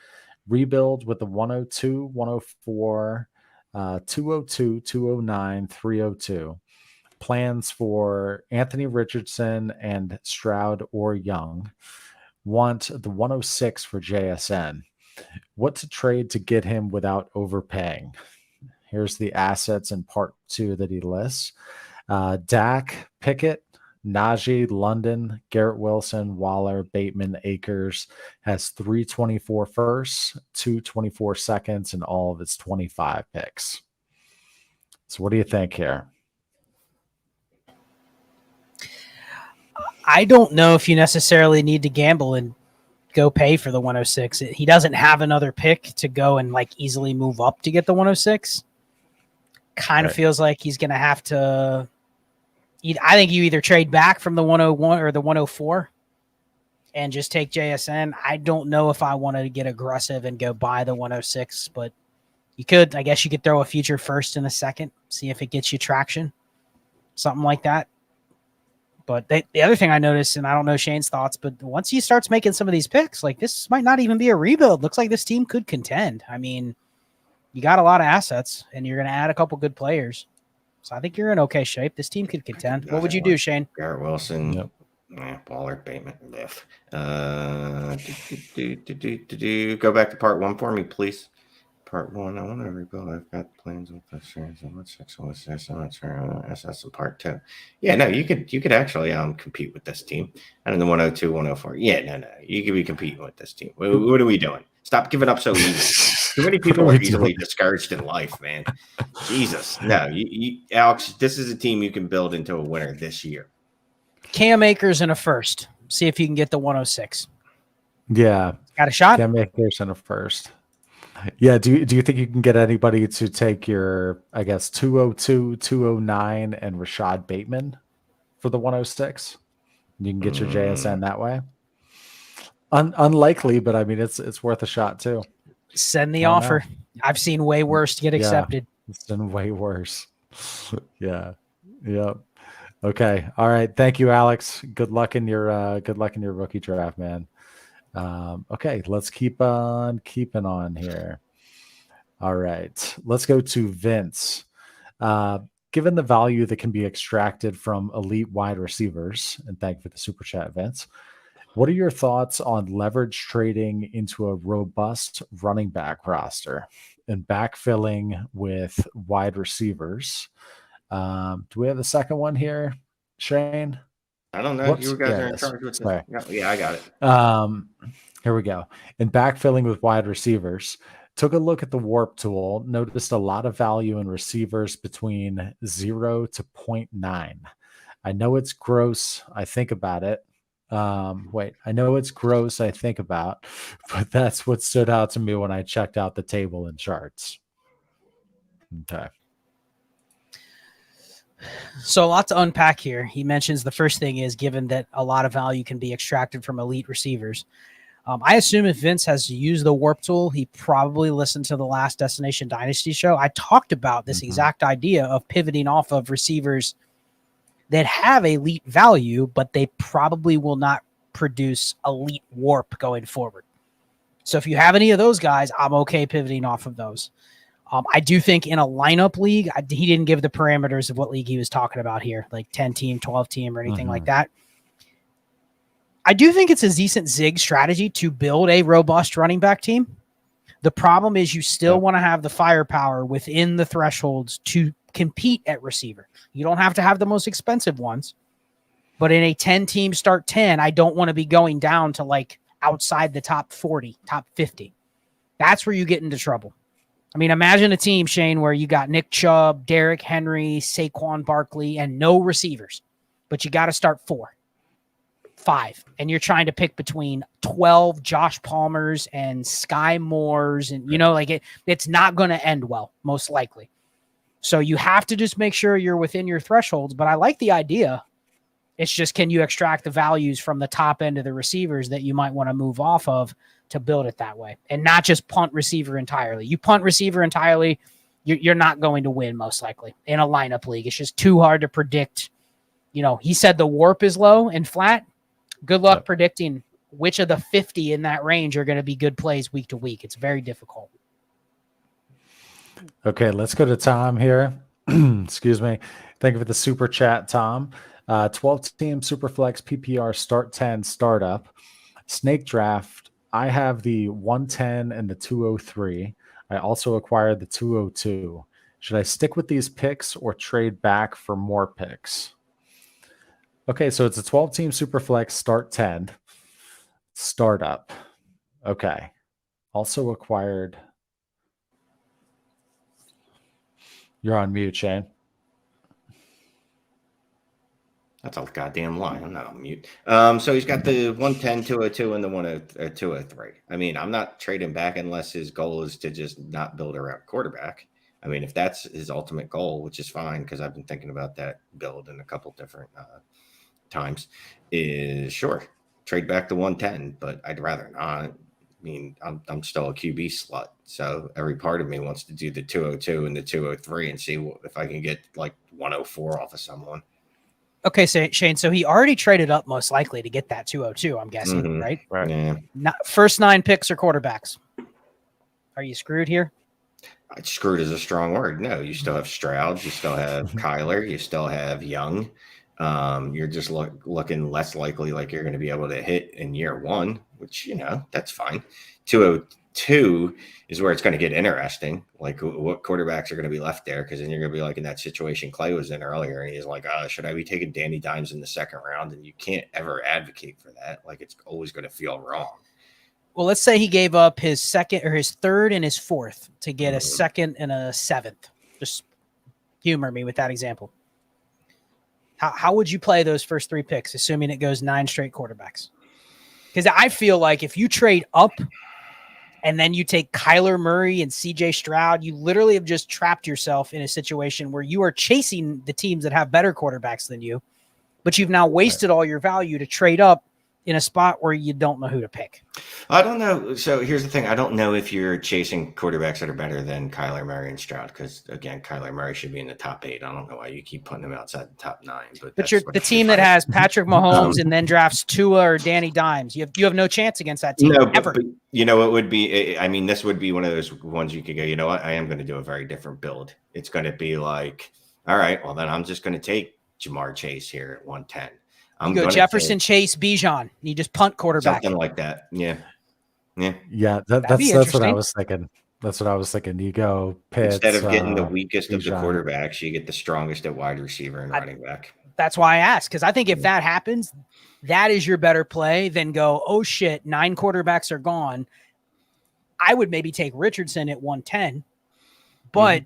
Rebuild with the 102, 104, 202, 209, 302. Plans for Anthony Richardson and Stroud or Young. Want the 106 for JSN. What to trade to get him without overpaying. Here's the assets in part 2 that he lists. Dak, Pickett, Najee, London, Garrett Wilson, Waller, Bateman, Akers. Has 324 firsts, 224 seconds, and all of its 25 picks. So what do you think here? I don't know if you necessarily need to gamble and go pay for the 106. He doesn't have another pick to go and like easily move up to get the 106. Kind of feels like he's going to have to. I think you either trade back from the 101 or the 104 and just take JSN. I don't know if I want to get aggressive and go buy the 106, but you could. I guess you could throw a future first and a second, see if it gets you traction, something like that. But the other thing I noticed, and I don't know Shane's thoughts, but once he starts making some of these picks, like this might not even be a rebuild. Looks like this team could contend. I mean, you got a lot of assets, and you're going to add a couple good players. So I think you're in okay shape. This team could contend. What would you do, Shane? Garrett Wilson, Yep. Waller, Bateman, Liff. Go back to part 1 for me, please. Part 1, I want to rebuild. I've got plans with the series. What's 6? What's this? SS in part 2. Yeah, no, you could actually compete with this team. And in the 102, 104. Yeah, no, you could be competing with this team. What are we doing? Stop giving up so easy. Too many people are easily discouraged in life, man. Jesus. No, Alex, this is a team you can build into a winner this year. Cam Akers in a first. See if you can get the 106. Yeah. Got a shot? Cam Akers in a first. Yeah, do you think you can get anybody to take your, I guess, 202, 209, and Rashad Bateman for the 106? You can get your JSN that way. Unlikely, but I mean, it's worth a shot too. Send the offer. I've seen way worse get accepted. It's been way worse. Yeah. Yep. Okay. All right. Thank you, Alex. Good luck in your rookie draft, man. Okay, let's keep on keeping on here. All right. Let's go to Vince. Given the value that can be extracted from elite wide receivers, and thank you for the super chat, Vince. What are your thoughts on leverage trading into a robust running back roster and backfilling with wide receivers? Do we have the second one here, Shane? I don't know. Whoops. You guys There are it in is. charge with Sorry. this. Yeah, I got it. Here we go. And backfilling with wide receivers. Took a look at the warp tool, noticed a lot of value in receivers between 0 to 0.9. I know it's gross. I think about it. I know it's gross. I think about, but that's what stood out to me when I checked out the table and charts. Okay. So a lot to unpack here. He mentions the first thing is given that a lot of value can be extracted from elite receivers. I assume if Vince has used the warp tool, he probably listened to the last Destination Dynasty show. I talked about this exact idea of pivoting off of receivers that have elite value, but they probably will not produce elite warp going forward. So if you have any of those guys, I'm okay pivoting off of those. I do think in a lineup league, he didn't give the parameters of what league he was talking about here, like 10 team, 12 team, or anything like that. I do think it's a decent zig strategy to build a robust running back team. The problem is you still want to have the firepower within the thresholds to compete at receiver. You don't have to have the most expensive ones, but in a 10 team start 10, I don't want to be going down to like outside the top 40, top 50. That's where you get into trouble. I mean, imagine a team, Shane, where you got Nick Chubb, Derrick Henry, Saquon Barkley, and no receivers, but you got to start 4, 5, and you're trying to pick between 12 Josh Palmers and Sky Moores, and it's not going to end well, most likely. So you have to just make sure you're within your thresholds. But I like the idea. It's just, can you extract the values from the top end of the receivers that you might want to move off of to build it that way, and not just punt receiver entirely. You punt receiver entirely, you're not going to win most likely in a lineup league. It's just too hard to predict. He said the warp is low and flat. Good luck predicting which of the 50 in that range are going to be good plays week to week. It's very difficult. Okay, let's go to Tom here. Excuse me. Thank you for the super chat, Tom. 12-team Superflex PPR start 10 startup. Snake draft. I have the 110 and the 203. I also acquired the 202. Should I stick with these picks or trade back for more picks? Okay, so it's a 12-team Superflex start 10 startup. Okay. Also acquired. You're on mute, Shane. That's a goddamn lie. I'm not on mute. So he's got the 110, 202, and the 203. I mean, I'm not trading back unless his goal is to just not build around quarterback. I mean, if that's his ultimate goal, which is fine, because I've been thinking about that build in a couple different times, is sure, trade back to 110, but I'd rather not. I mean, I'm still a QB slut, so every part of me wants to do the 202 and the 203 and see if I can get like 104 off of someone. Okay, so Shane, so he already traded up most likely to get that 202, I'm guessing, right? Right. Yeah. First 9 picks are quarterbacks. Are you screwed here? Screwed is a strong word. No, you still have Stroud, you still have Kyler, you still have Young. You're just looking less likely like you're going to be able to hit in year 1, which, that's fine. 202 is where it's going to get interesting. Like what quarterbacks are going to be left there? Because then you're going to be like in that situation Clay was in earlier. And he's like, should I be taking Danny Dimes in the second round? And you can't ever advocate for that. Like it's always going to feel wrong. Well, let's say he gave up his second or his third and his fourth to get a second and a seventh. Just humor me with that example. How would you play those first 3 picks, assuming it goes 9 straight quarterbacks? Because I feel like if you trade up and then you take Kyler Murray and CJ Stroud, you literally have just trapped yourself in a situation where you are chasing the teams that have better quarterbacks than you, but you've now wasted all your value to trade up in a spot where you don't know who to pick. I don't know. So here's the thing. I don't know if you're chasing quarterbacks that are better than Kyler Murray and Stroud, because, again, Kyler Murray should be in the top 8. I don't know why you keep putting him outside the top 9. But you're the team that has Patrick Mahomes and then drafts Tua or Danny Dimes. You have no chance against that team ever. But you know, it would be, I mean, this would be one of those ones you could go, you know what, I am going to do a very different build. It's going to be like, all right, well, then I'm just going to take Jamar Chase here at 110. You go Jefferson, Chase, Bijan. You just punt quarterback. Something like that. Yeah. That's what I was thinking. That's what I was thinking. You go Pitts, instead of getting the weakest Bijan. of the quarterbacks, you get the strongest at wide receiver and running back. That's why I asked, because I think if that happens, that is your better play than go, oh shit, 9 quarterbacks are gone. I would maybe take Richardson at 110, but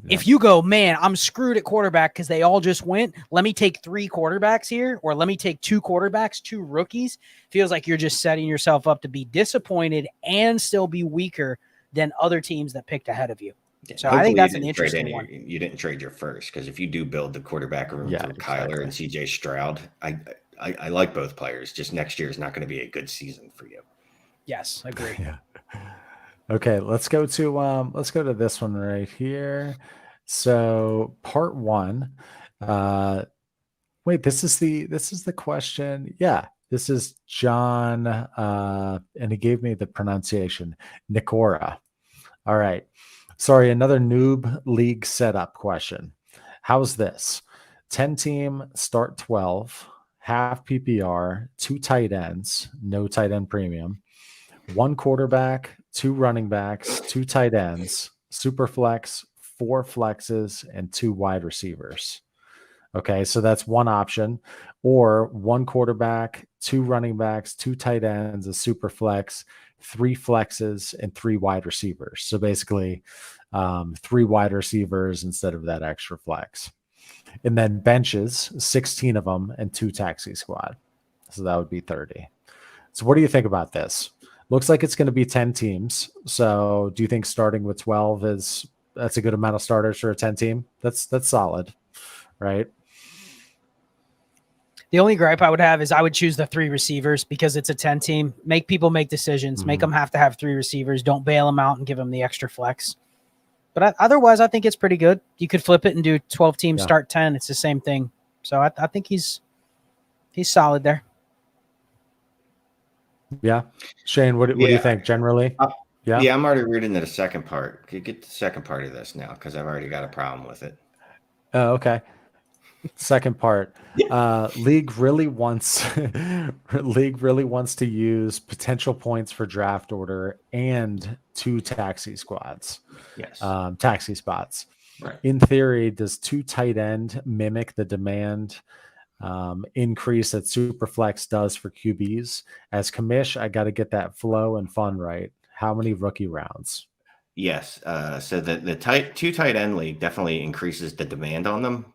if you go, man, I'm screwed at quarterback because they all just went, let me take 3 quarterbacks here, or let me take 2 quarterbacks, 2 rookies, feels like you're just setting yourself up to be disappointed and still be weaker than other tems that picked ahead of you. So I think that's an interesting one. You didn't trade your first, because if you do build the quarterback room for Kyler and CJ Stroud, I like both players. Just next year is not going to be a good season for you. Yes, I agree. Yeah. Okay, let's go to this one right here. So part 1. Wait, this is the question. Yeah, this is John, and he gave me the pronunciation, Nikora. All right. Sorry, another noob league setup question. How's this? 10 team, start 12, half PPR, 2 tight ends, no tight end premium, 1 quarterback, 2 running backs, 2 tight ends, super flex, 4 flexes, and 2 wide receivers. Okay, so that's one option. Or 1 quarterback, 2 running backs, 2 tight ends, a super flex, 3 flexes, and 3 wide receivers. So basically 3 wide receivers instead of that extra flex. And then benches, 16 of them, and 2 taxi squad. So that would be 30. So what do you think about this? Looks like it's going to be 10 teams. So do you think starting with 12 that's a good amount of starters for a 10 team? That's solid, right? The only gripe I would have is I would choose the 3 receivers because it's a 10 team. Make people make decisions. Make them have to have 3 receivers. Don't bail them out and give them the extra flex. But otherwise, I think it's pretty good. You could flip it and do 12 teams, start 10. It's the same thing. So I think he's solid there. Yeah. Shane, what do you think generally? Yeah, I'm already reading the second part. Could you get the second part of this now? Because I've already got a problem with it. Oh, okay. Second part. League really wants to use potential points for draft order and 2 taxi squads. Yes. Taxi spots. Right. In theory, does 2 tight end mimic the demand increase that Superflex does for QBs? As commish, I got to get that flow and fun right. How many rookie rounds? Yes. So the 2 tight end league definitely increases the demand on them.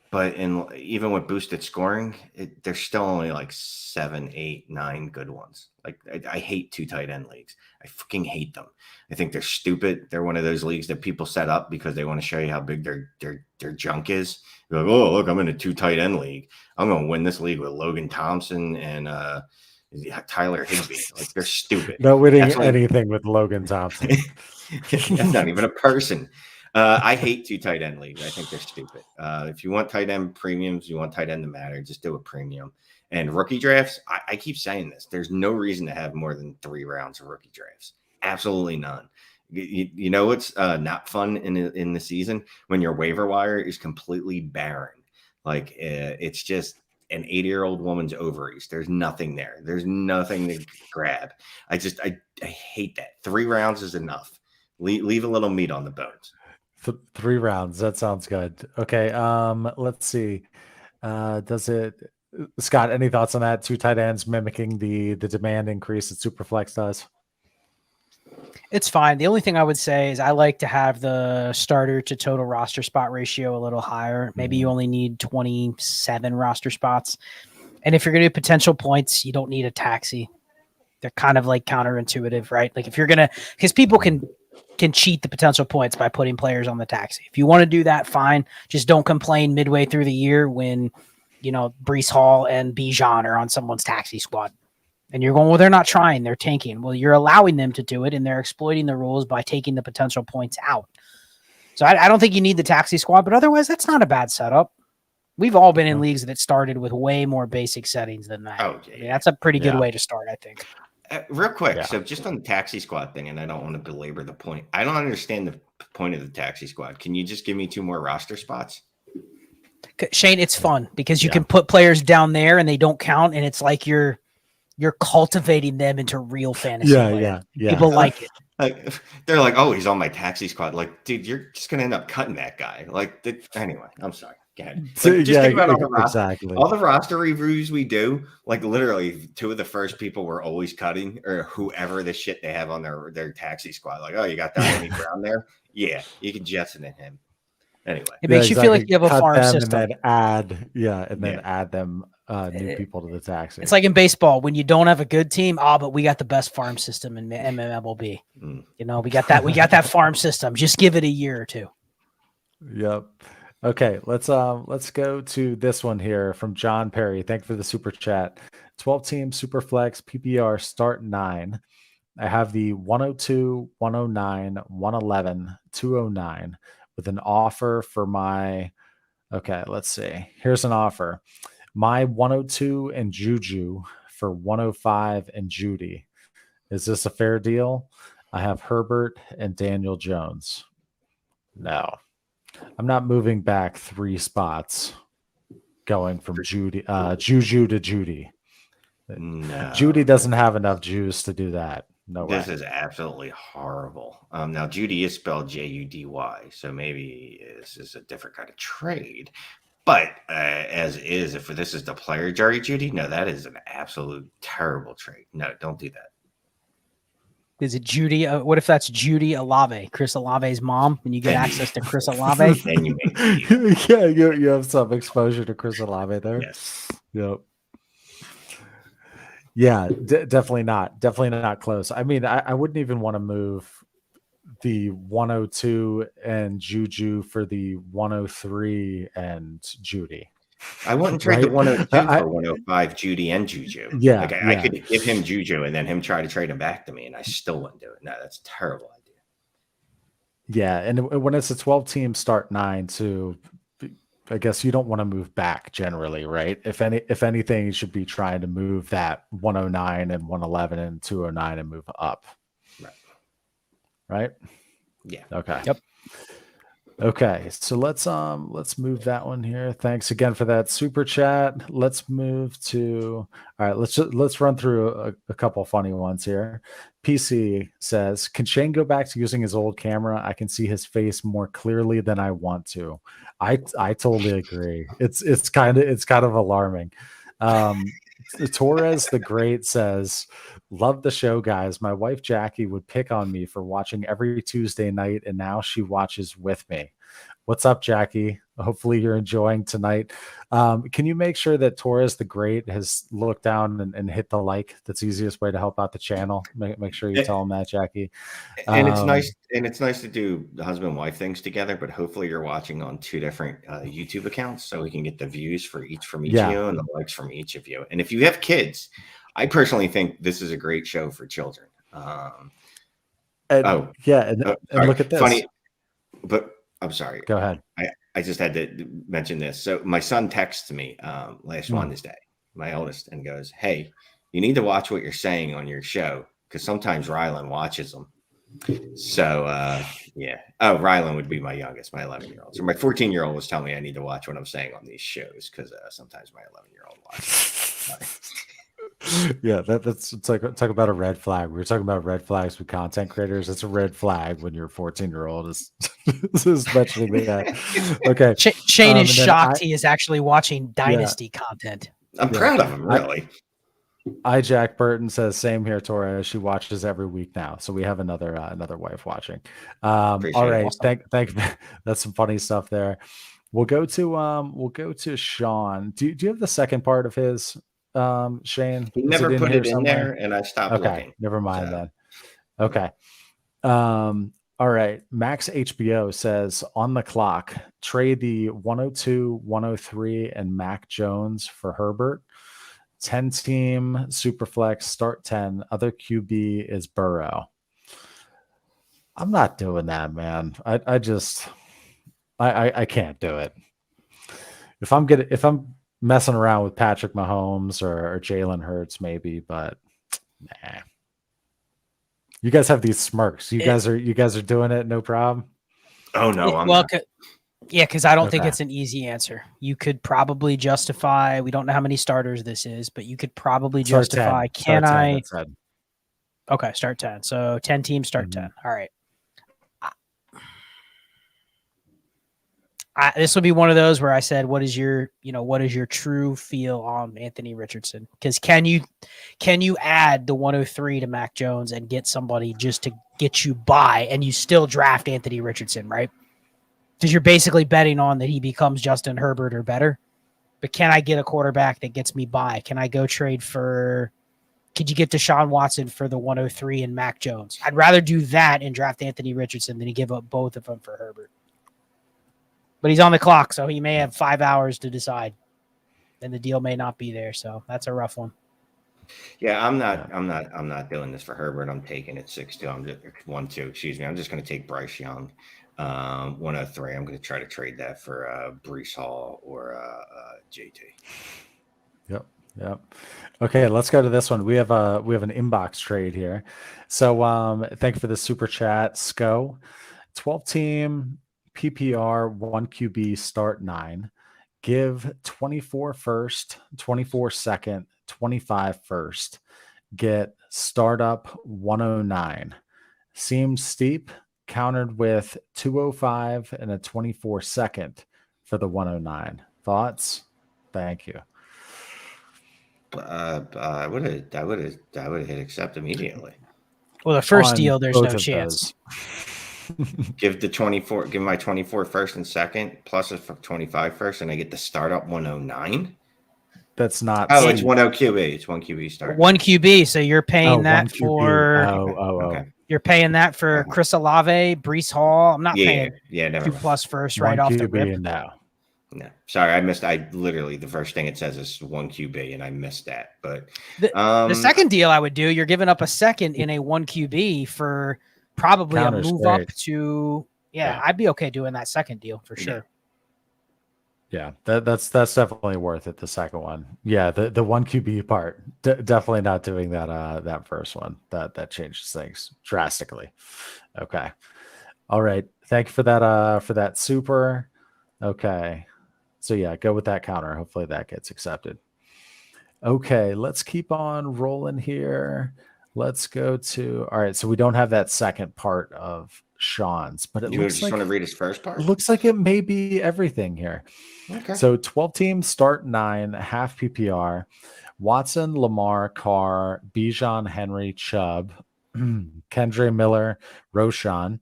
But even with boosted scoring, there's still only like 7, 8, 9 good ones. Like I hate 2 tight end leagues. I fucking hate them. I think they're stupid. They're one of those leagues that people set up because they want to show you how big their junk is. You're like, oh, look, I'm in a 2 tight end league. I'm going to win this league with Logan Thompson and Tyler Higbee. Like, they're stupid. No winning anything with Logan Thompson. That's not even a person. I hate 2 tight end leagues. I think they're stupid. If you want tight end premiums, you want tight end to matter, just do a premium. And rookie drafts, I keep saying this. There's no reason to have more than 3 rounds of rookie drafts. Absolutely none. You know what's not fun in the season? When your waiver wire is completely barren. Like it's just an 80-year-old woman's ovaries. There's nothing there. There's nothing to grab. I hate that. 3 rounds is enough. Leave a little meat on the bones. 3 rounds. That sounds good. Okay. Let's see. Scott, any thoughts on that? 2 tight ends mimicking the demand increase that Superflex does? It's fine. The only thing I would say is I like to have the starter to total roster spot ratio a little higher. Maybe you only need 27 roster spots. And if you're going to do potential points, you don't need a taxi. They're kind of like counterintuitive, right? Like if you're going to, because people can cheat the potential points by putting players on the taxi. If you want to do that, fine. Just don't complain midway through the year when Brees Hall and Bijan are on someone's taxi squad. And you're going, well, they're not trying, they're tanking. Well, you're allowing them to do it, and they're exploiting the rules by taking the potential points out. So I don't think you need the taxi squad, but otherwise, that's not a bad setup. We've all been in leagues that started with way more basic settings than that. Oh, I mean, that's a pretty good way to start, I think. Real quick, so just on the taxi squad thing, and I don't want to belabor the point. I don't understand the point of the taxi squad. Can you just give me 2 more roster spots? Shane, it's fun because you can put players down there and they don't count, and it's like you're cultivating them into real fantasy. Yeah. People like it. Like, they're like, oh, he's on my taxi squad. Like, dude, you're just gonna end up cutting that guy. Like, anyway, I'm sorry. Go ahead. Like, just think about all the roster reviews we do. Like, literally, 2 of the first people we're always cutting or whoever the shit they have on their taxi squad. Like, oh, you got Dominique Brown there? Yeah, you can jettison him. Anyway, it makes you feel like you have a farm system. And then add them new people to the taxi. It's like in baseball when you don't have a good team. But we got the best farm system in MLB. We got that farm system. Just give it a year or 2. Yep. Okay, let's go to this one here from John Perry. Thank you for the super chat. 12-team super flex PPR start 9. I have the 102, 109, 111, 209 with an offer for my. Okay, let's see. Here's an offer. My 102 and Juju for 105 and Judy. Is this a fair deal? I have Herbert and Daniel Jones. No. I'm not moving back 3 spots going from Juju to Judy. No. Judy doesn't have enough juice to do that. No way. This is absolutely horrible. Now, Judy is spelled Judy, so maybe this is a different kind of trade. But as is, if this is the player Jerry Judy, no, that is an absolute terrible trade. No, don't do that. Is it Judy? What if that's Judy Olave, Chris Olave's mom, and you get access to Chris Olave? Then you you have some exposure to Chris Olave there. Yes. Yep. Yeah, definitely not. Definitely not close. I mean, I wouldn't even want to move the 102 and Juju for the 103 and Judy. I wouldn't trade the 102 for 105 Judy and Juju. Yeah, like I could give him Juju and then him try to trade him back to me, and I still wouldn't do it. No, that's a terrible idea. Yeah, and when it's a 12-team start 9 too, I guess you don't want to move back generally, right? If anything, you should be trying to move that 109 and 111 and 209 and move up. Right? Yeah. Okay. Yep. Okay, so let's move that one here. Thanks again for that super chat. Let's move to let's run through a couple funny ones here. PC says, can Shane go back to using his old camera? I can see his face more clearly than I want to. I totally agree. It's kind of alarming. Torres the Great says, love the show, guys. My wife Jackie would pick on me for watching every Tuesday night, and now she watches with me. What's up, Jackie? Hopefully you're enjoying tonight. Can you make sure that Torres the Great has looked down and hit the like? That's the easiest way to help out the channel. Make sure you tell him that, Jackie. And it's nice. And it's nice to do husband and wife things together. But hopefully you're watching on 2 different YouTube accounts, so we can get the views from each of you and the likes from each of you. And if you have kids, I personally think this is a great show for children. And look at this. Funny, but I'm sorry. Go ahead. I just had to mention this. So my son texts me last Wednesday, my oldest, and goes, hey, you need to watch what you're saying on your show, because sometimes Rylan watches them. So, Oh, Rylan would be my youngest, my 11-year-old. So my 14-year-old was telling me I need to watch what I'm saying on these shows, because sometimes my 11-year-old watches. Yeah, that's talk about a red flag. We were talking about red flags with content creators. It's a red flag when your 14-year-old is mentioning that. Okay, Shane is shocked he is actually watching Dynasty content. I'm proud of him, really. Jack Burton says, same here, Torres. She watches every week now, so we have another wife watching. All right, awesome. Thank. That's some funny stuff there. We'll go to Sean. Do you have the second part of his? Shane, he never put it in there, and I stopped looking. Never mind then. Okay. All right. Max HBO says on the clock, trade the 102, 103, and Mac Jones for Herbert. 10 team Superflex, start 10. Other QB is Burrow. I'm not doing that, man. I can't do it. If I'm messing around with Patrick Mahomes or Jalen Hurts, maybe, but nah. You guys have these smirks. You guys are doing it, no problem. Oh no, I'm not. Yeah, because I don't think it's an easy answer. You could probably justify. We don't know how many starters this is, but you could probably justify. Can I? Okay, start 10. So 10 teams, start 10. All right. This will be one of those where I said, what is your true feel on Anthony Richardson? Because can you add the 103 to Mac Jones and get somebody just to get you by, and you still draft Anthony Richardson, right? Because you're basically betting on that he becomes Justin Herbert or better. But can I get a quarterback that gets me by? Can I go trade for? Could you get Deshaun Watson for the 103 and Mac Jones? I'd rather do that and draft Anthony Richardson than to give up both of them for Herbert. But he's on the clock, so he may have 5 hours to decide, and the deal may not be there. So that's a rough one. Yeah, I'm not doing this for Herbert. I'm taking it 6-2. I'm just 1-2. Excuse me. I'm just going to take Bryce Young, 103. I'm going to try to trade that for Breece Hall or JT. Yep. Okay, let's go to this one. We have an inbox trade here. So thank you for the super chat, Sco. 12 team. PPR 1 QB start 9, give 24 first, 24 second, 25 first, get startup 109. Seems steep, countered with 205 and a 24 second for the 109. Thoughts? Thank you. I would have hit accept immediately. Well, the first deal, there's no chance. Give my 24 first and second plus a 25 first, and I get the startup 109. That's not. Oh, it's 10 QB. It's 1 QB start. 1 QB. So you're paying that for. Okay. You're paying that for Chris Olave, Breece Hall. I'm not paying. Yeah, never 2+ first right off the rip. No. Sorry, I missed. I literally the first thing it says is 1 QB, and I missed that. But the second deal I would do, you're giving up a second in a 1 QB for. Probably a move up to I'd be okay doing that second deal for sure. Yeah, that's definitely worth it. The second one, the 1 QB part, definitely not doing that first one. That changes things drastically. Okay, all right. Thank you for that super. Okay, so go with that counter. Hopefully that gets accepted. Okay, let's keep on rolling here. Let's go to all right. So we don't have that second part of Sean's, but you just want to read his first part. It looks like it may be everything here. Okay. So 12 teams start 9, half PPR. Watson, Lamar, Carr, Bijan, Henry, Chubb, Kendre Miller, Roshan,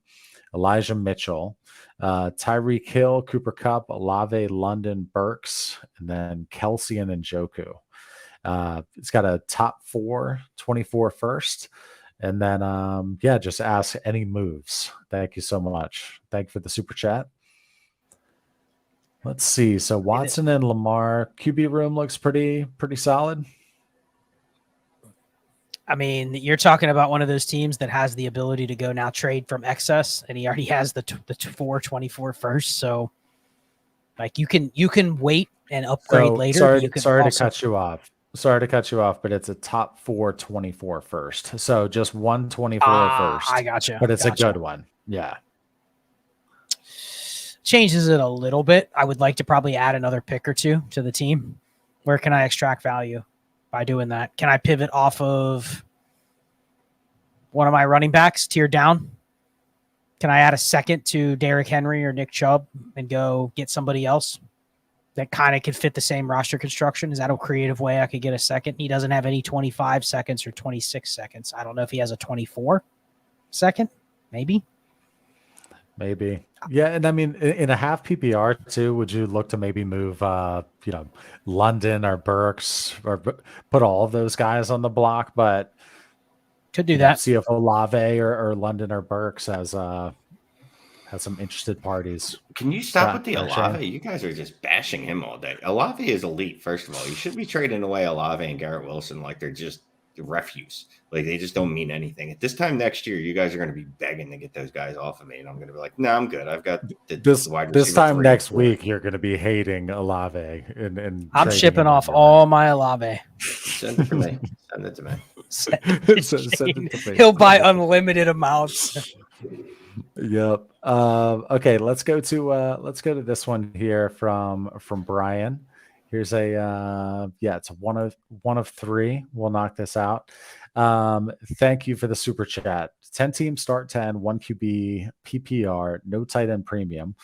Elijah Mitchell, Tyreek Hill, Cooper Kupp, Olave, London, Burks, and then Kelsey and Njoku. It's got a top 4, 24 first. And then, just ask any moves. Thank you so much. Thank you for the super chat. Let's see. So Watson and Lamar, QB room looks pretty solid. I mean, you're talking about one of those teams that has the ability to go now trade from excess, and he already has the 24 first. So, like you can wait and upgrade later. Sorry to cut you off. But it's a top 4 24 first. So just 1 24 first. I gotcha. But it's a good one. Yeah. Changes it a little bit. I would like to probably add another pick or two to the team. Where can I extract value by doing that? Can I pivot off of one of my running backs tiered down? Can I add a second to Derrick Henry or Nick Chubb and go get somebody else that kind of could fit the same roster construction? Is that a creative way I could get a second? He doesn't have any 25 seconds or 26 seconds. I don't know if he has a 24 second, maybe. Yeah, and I mean, in a half PPR too, would you look to maybe move, London or Burks or put all of those guys on the block? But could do that. See if Olave or London or Burks as Has some interested parties. Can you stop with the Shane? Olave? You guys are just bashing him all day. Olave is elite, first of all. You should be trading away Olave and Garrett Wilson like they're just refuse. Like they just don't mean anything. At this time next year, you guys are going to be begging to get those guys off of me, and I'm going to be like, no, I'm good. I've got this wide this receiver time 3 next and 4. week. You're going to be hating Olave, and I'm trading shipping him off everywhere. all my Olave. Send it for me. Send it to me. Send it to Send it to Shane. me. He'll buy unlimited amounts. Yep. Okay, let's go to this one here from Brian. Here's a it's one of 3. We'll knock this out. Thank you for the super chat. 10 team start 10, 1 QB PPR, no tight end premium.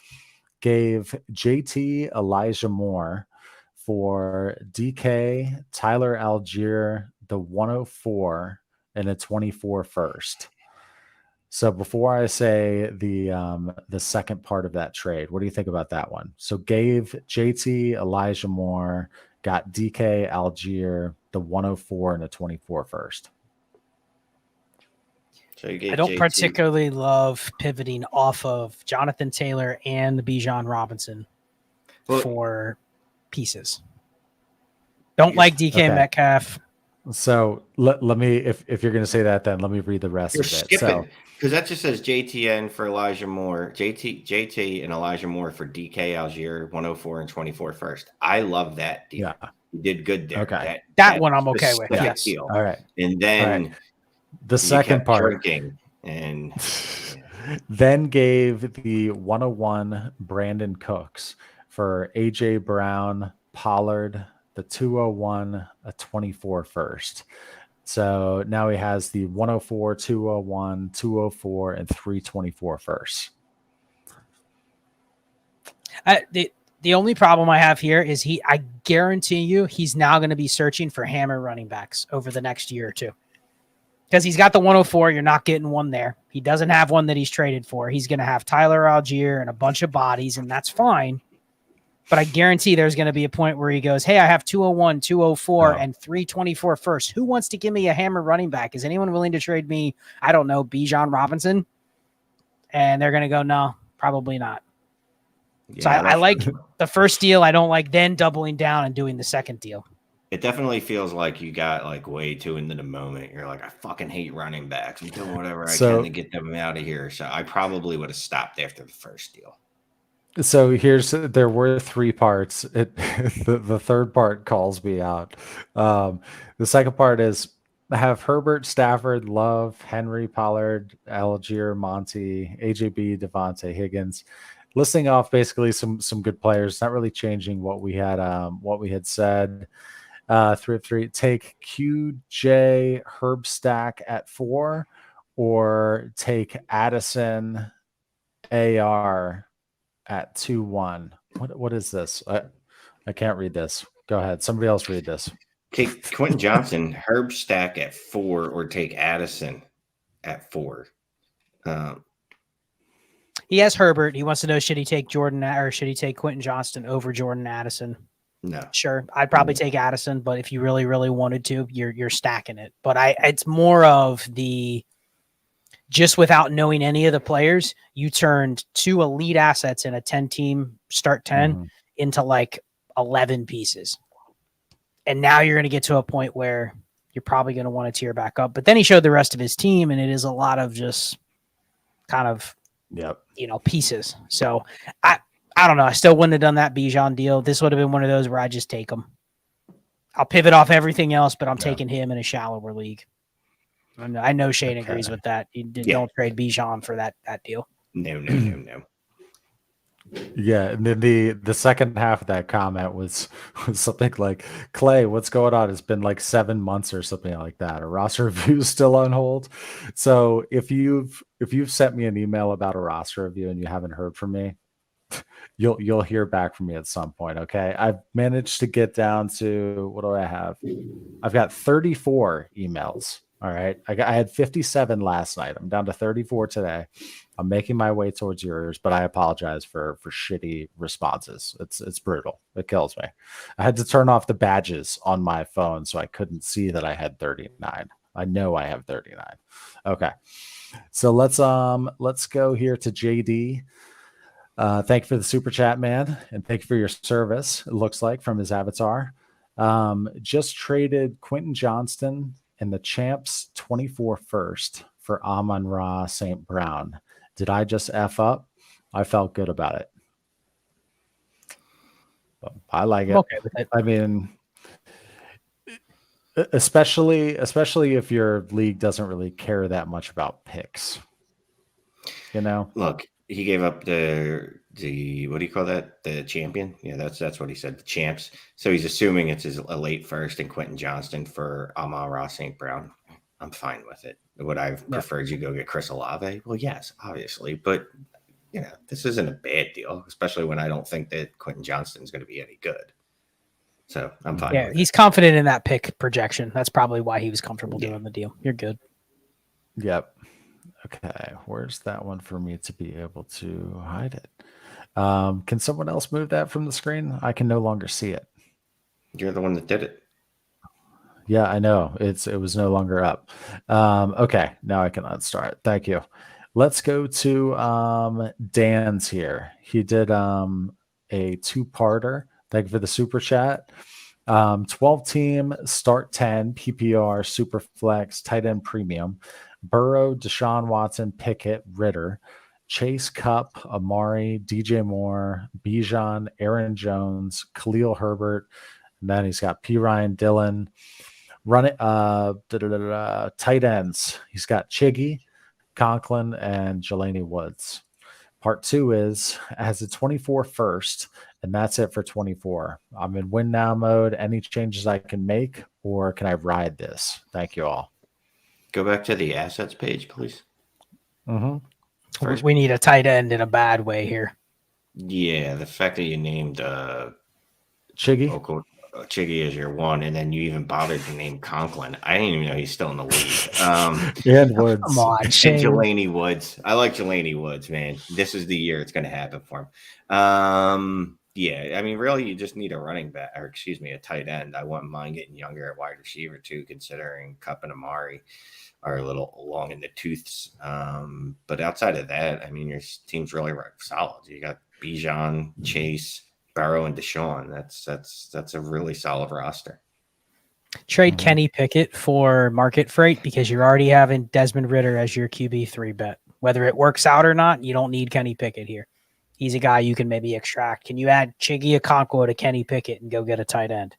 Gave JT Elijah Moore for DK Tyler Algier, the 104 and a 24 first. So before I say the second part of that trade, what do you think about that one? So gave JT Elijah Moore, got DK Algier, the 104 and a 24 first. So you gave I don't JT particularly love pivoting off of Jonathan Taylor and Bijan Robinson for pieces. Don't like DK Okay. Metcalf. So let me, if you're going to say that, then let me read the rest You're of it. skipping because that just says JTN for Elijah Moore, JT and Elijah Moore for DK Algier 104 and 24 first. I love that deal. Yeah. You did good there. Okay. That one I'm okay with. specific Yes. deal. All right. And then The second kept part. drinking and Then gave the 101 Brandon Cooks for AJ Brown, Pollard, the 201, a 24 first. So now he has the 104, 201, 204, and 324 first. The only problem I have here is I guarantee you he's now going to be searching for hammer running backs over the next year or two. Because he's got the 104, you're not getting one there. He doesn't have one that he's traded for. He's going to have Tyler Algier and a bunch of bodies, and that's fine. But I guarantee there's going to be a point where he goes, hey, I have 201, 204, and 324 first. Who wants to give me a hammer running back? Is anyone willing to trade me, I don't know, Bijan Robinson? And they're going to go, no, probably not. yeah, So I like the first deal. I don't like then doubling down and doing the second deal. it definitely feels like you got like way too into the moment. You're like, I fucking hate running backs. I'm doing whatever I can to get them out of here. So I probably would have stopped after the first deal. So there were 3 parts. The third part calls me out. The second part is have Herbert, Stafford, Love, Henry, Pollard, Algier, Monty, AJB, Devontae, Higgins. Listing off basically some good players, not really changing what we had said. 3 of 3. Take QJ Herb Stack at 4, or take Addison AR at 2-1. What is this? I can't read this. Go ahead. Somebody else read this. Take Quentin Johnson, Herb Stack at 4, or take Addison at 4. He has Herbert. He wants to know, should he take Jordan or should he take Quentin Johnston over Jordan Addison? No. Sure. I'd probably take Addison, but if you really, really wanted to, you're stacking it. But it's more of the, just without knowing any of the players, you turned 2 elite assets in a 10-team start 10 into like 11 pieces. And now you're going to get to a point where you're probably going to want to tier back up. But then he showed the rest of his team, and it is a lot of just kind of, pieces. So I don't know. I still wouldn't have done that Bijan deal. This would have been one of those where I just take him. I'll pivot off everything else, but I'm taking him in a shallower league. And I know Shane agrees with that. Don't trade Bijan for that deal. No. Yeah, and then the second half of that comment was something like, Clay, what's going on? It's been like 7 months or something like that. A roster review is still on hold. So if you've sent me an email about a roster review and you haven't heard from me, you'll hear back from me at some point. Okay, I've managed to get down to, what do I have? I've got 34 emails. All right, I had 57 last night. I'm down to 34 today. I'm making my way towards yours, but I apologize for shitty responses. It's brutal. It kills me. I had to turn off the badges on my phone so I couldn't see that I had 39. I know I have 39. Okay. So let's go here to JD. Thank you for the super chat, man, and thank you for your service. It looks like from his avatar. Just traded Quentin Johnston and the champs 24 first for Amon-Ra St. Brown. Did I just F up? I felt good about it. But I like it. Okay with it. I mean, especially if your league doesn't really care that much about picks. You know? Look, he gave up the what do you call that? The champion? Yeah, that's what he said. The champs. So he's assuming it's a late first and Quentin Johnston for Amon-Ra St. Brown. I'm fine with it. Would I have preferred you go get Chris Olave? Well, yes, obviously, but this isn't a bad deal, especially when I don't think that Quentin Johnston is going to be any good. So I'm fine. Yeah, he's confident in that pick projection. That's probably why he was comfortable doing the deal. You're good. Yep. Okay, where's that one for me to be able to hide it? Can someone else move that from the screen? I can no longer see it. You're the one that did it. Yeah, I know. It was no longer up. Okay, now I can unstart. Thank you. Let's go to Dan's here. He did a two-parter. Thank you for the super chat. 12 team, start 10, PPR, super flex, tight end premium. Burrow, Deshaun Watson, Pickett, Ritter, Chase, Cup, Amari, DJ Moore, Bijan, Aaron Jones, Khalil Herbert, and then he's got P. Ryan, Dillon. Run it, tight ends. He's got Chiggy, Conklin, and Jelani Woods. Part 2 is has a 24 first, and that's it for 24. I'm in win now mode. Any changes I can make, or can I ride this? Thank you all. Go back to the assets page, please. Mm-hmm. We need a tight end in a bad way here. Yeah, the fact that you named Chiggy. Chiggy is your one, and then you even bothered to name Conklin. I didn't even know he's still in the league. And Woods. Come on, Shane. Jelani Woods. I like Jelani Woods, man. This is the year it's going to happen for him. Yeah, I mean, really, you just need a running back, or excuse me, a tight end. I wouldn't mind getting younger at wide receiver too, considering Cup and Amari are a little long in the tooths. But outside of that, I mean, your team's really solid. You got Bijan, Chase, Burrow, and Deshaun. That's a really solid roster. Trade Kenny Pickett for market freight because you're already having Desmond Ritter as your QB3 bet. Whether it works out or not, you don't need Kenny Pickett here. He's a guy you can maybe extract. Can you add Chiggy Okonkwo to Kenny Pickett and go get a tight end?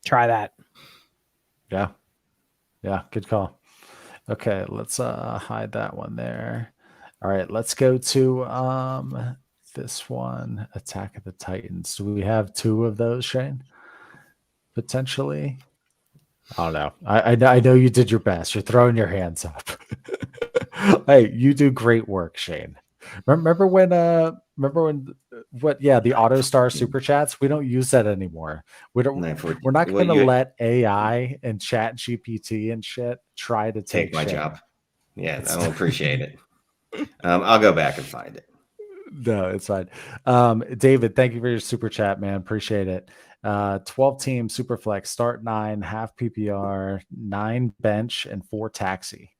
Try that. Yeah, good call. Okay, let's hide that one there. All right, let's go to this one, Attack of the Titans. Do we have 2 of those, Shane? Potentially. I don't know. I know you did your best. You're throwing your hands up. Hey, you do great work, Shane. Remember when the AutoStar super chats? We don't use that anymore. We're not going to let AI and Chat GPT and shit try to take my Shane. job. Yeah, I don't appreciate it. I'll go back and find it. No, it's fine. David, thank you for your super chat, man. Appreciate it. 12 team super flex, start 9, half PPR, 9 bench, and 4 taxi.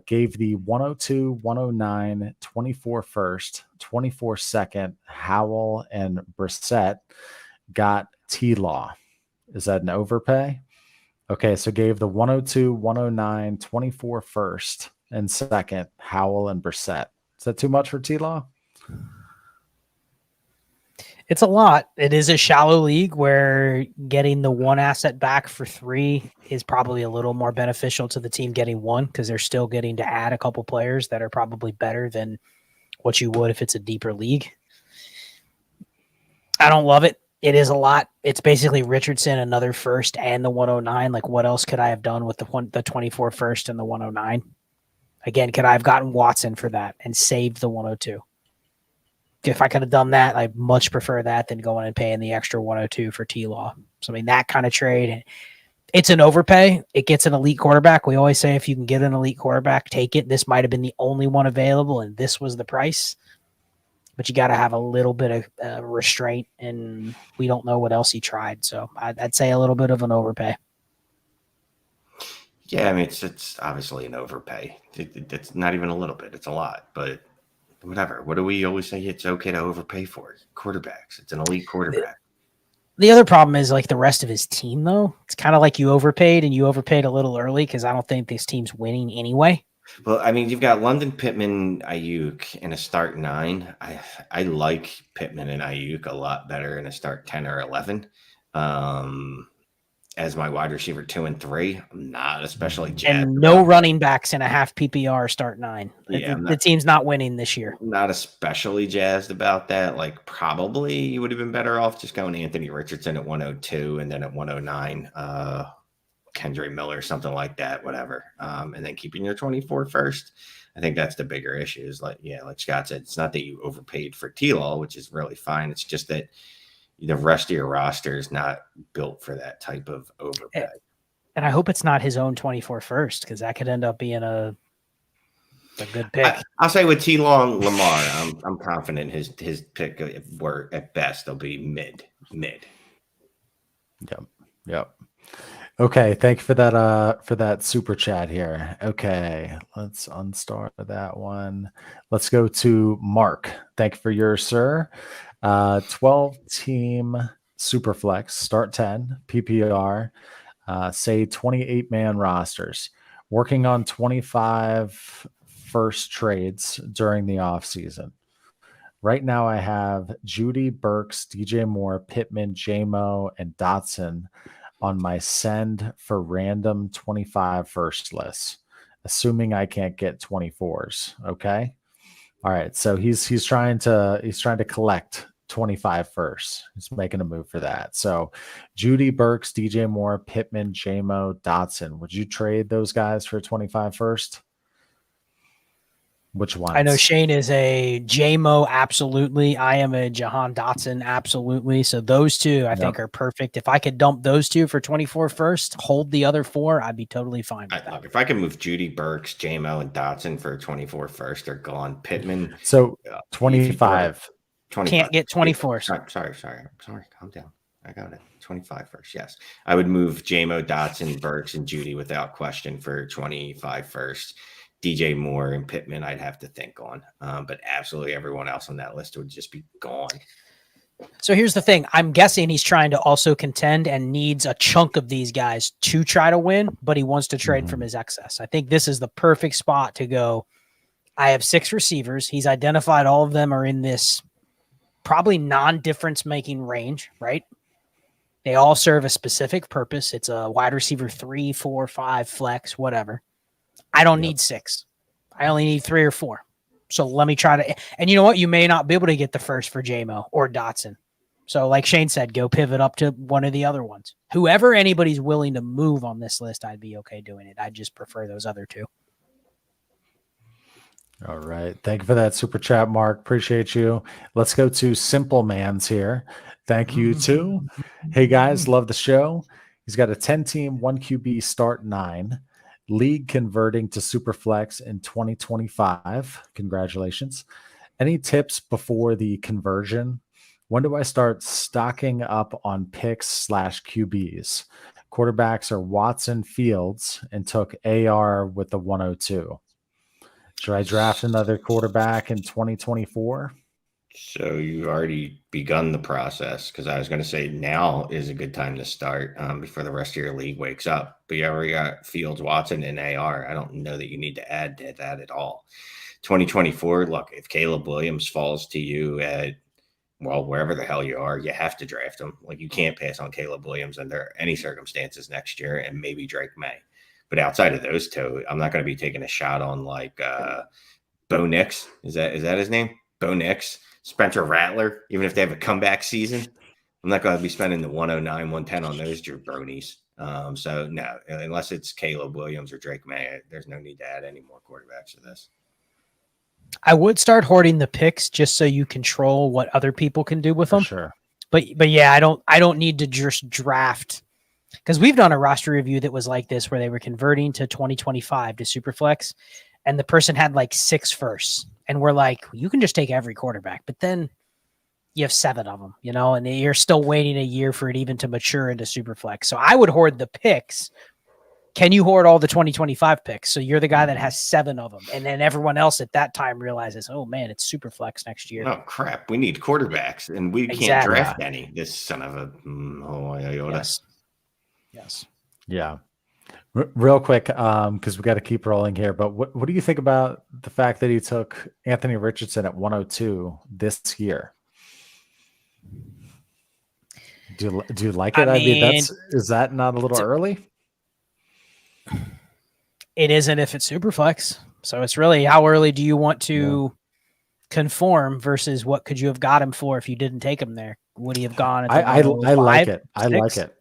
Gave the 102, 109, 24 first, 24 second, Howell and Brissett. Got T-Law. Is that an overpay? Okay, so gave the 102, 109, 24 first and second, Howell and Brissett. Is that too much for T-Law? It's a lot. It is a shallow league where getting the 1 asset back for 3 is probably a little more beneficial to the team getting 1 because they're still getting to add a couple players that are probably better than what you would if it's a deeper league. I don't love it. It is a lot. It's basically Richardson, another first, and the 109. Like, what else could I have done with the 24 first and the 109? Again, could I have gotten Watson for that and saved the 102? If I could have done that, I much prefer that than going and paying the extra 102 for T-Law. So, I mean, that kind of trade, it's an overpay. It gets an elite quarterback. We always say if you can get an elite quarterback, take it. This might have been the only one available, and this was the price. But you got to have a little bit of restraint, and we don't know what else he tried. So I'd say a little bit of an overpay. Yeah, I mean, it's obviously an overpay. It's not even a little bit. It's a lot, but whatever. What do we always say? It's okay to overpay for quarterbacks. It's an elite quarterback. The other problem is like the rest of his team, though. It's kind of like you overpaid and you overpaid a little early because I don't think this team's winning anyway. Well, I mean, you've got London, Pittman, Ayuk in a start 9. I like Pittman and Ayuk a lot better in a start 10 or 11. As my wide receiver 2 and 3, I'm not especially jazzed. And no running backs in a half PPR start 9. Yeah, the team's not winning this year. Not especially jazzed about that. Like, probably you would have been better off just going Anthony Richardson at 102 and then at 109, Kendra Miller, something like that, whatever. And then keeping your 24 first. I think that's the bigger issue is like Scott said, it's not that you overpaid for T-Law, which is really fine. It's just that the rest of your roster is not built for that type of overpay. And I hope it's not his own 24 first, because that could end up being a good pick. I'll say with T-Law and Lamar, I'm confident his pick were at best they'll be mid. Yep. Okay, thank you for that super chat here. Okay, let's unstar that one. Let's go to Mark. Thank you for yours, sir. 12-team Superflex, start 10, PPR, say 28-man rosters, working on 25 first trades during the offseason. Right now I have Judy, Burks, DJ Moore, Pittman, JMO, and Dotson on my send for random 25 first lists, assuming I can't get 24s. Okay. All right. So he's trying to collect 25 first. He's making a move for that. So Judy, Burks, DJ Moore, Pittman, JMO, Dotson. Would you trade those guys for 25 first? Which one? I know Shane is a JMO, absolutely. I am a Jahan Dotson, absolutely. So those two I think are perfect. If I could dump those two for 24 first, hold the other 4, I'd be totally fine with that. Look, if I can move Judy, Burks, JMO, and Dotson for 24 first, they're gone. Pittman. So 25. 25. Can't get 24. Sorry. Calm down. I got it. 25 first. Yes. I would move JMO, Dotson, Burks, and Judy without question for 25 first. DJ Moore and Pittman, I'd have to think on. But absolutely everyone else on that list would just be gone. So here's the thing. I'm guessing he's trying to also contend and needs a chunk of these guys to try to win, but he wants to trade from his excess. I think this is the perfect spot to go. I have 6 receivers. He's identified all of them are in this probably non-difference making range, right? They all serve a specific purpose. It's a wide receiver 3, 4, 5, flex, whatever. I don't need 6. I only need 3 or 4. So let me try to, and you know what? You may not be able to get the first for JMO or Dotson. So like Shane said, go pivot up to one of the other ones. Whoever anybody's willing to move on this list, I'd be okay doing it. I just prefer those other 2. All right. Thank you for that super chat, Mark. Appreciate you. Let's go to Simple Man's here. Thank you too. Hey guys, love the show. He's got a 10-team, 1 QB start 9. League converting to Superflex in 2025. Congratulations. Any tips before the conversion? When do I start stocking up on picks / QBs? Quarterbacks are Watson, Fields, and took AR with the 102. Should I draft another quarterback in 2024? So you've already begun the process, because I was going to say now is a good time to start before the rest of your league wakes up. But you already got Fields, Watson, and AR. I don't know that you need to add to that at all. 2024, look, if Caleb Williams falls to you at, well, wherever the hell you are, you have to draft him. Like, you can't pass on Caleb Williams under any circumstances next year, and maybe Drake May. But outside of those 2, I'm not going to be taking a shot on like Bo Nix. Is that his name? Bo Nix. Spencer Rattler, even if they have a comeback season, I'm not going to be spending the 109, 110 on those jabronis. So no, unless it's Caleb Williams or Drake May, there's no need to add any more quarterbacks to this. I would start hoarding the picks just so you control what other people can do with them. Sure. But yeah, I don't need to just draft, because we've done a roster review that was like this, where they were converting to 2025 to Superflex, and the person had like 6 firsts. And we're like, you can just take every quarterback, but then you have 7 of them, and you're still waiting a year for it even to mature into Superflex. So I would hoard the picks can you hoard all the 2025 picks? So you're the guy that has 7 of them. And then everyone else at that time realizes, oh man, it's super flex next year. Oh crap. We need quarterbacks and we can't draft any. This son of a iota. Yes. Yeah. Real quick, because we got to keep rolling here. But what do you think about the fact that he took Anthony Richardson at 102 this year? Do you like it? I mean, is that not a little early? It isn't if it's super flex. So it's really how early do you want to conform versus what could you have got him for if you didn't take him there? Would he have gone? At I like it. I like it.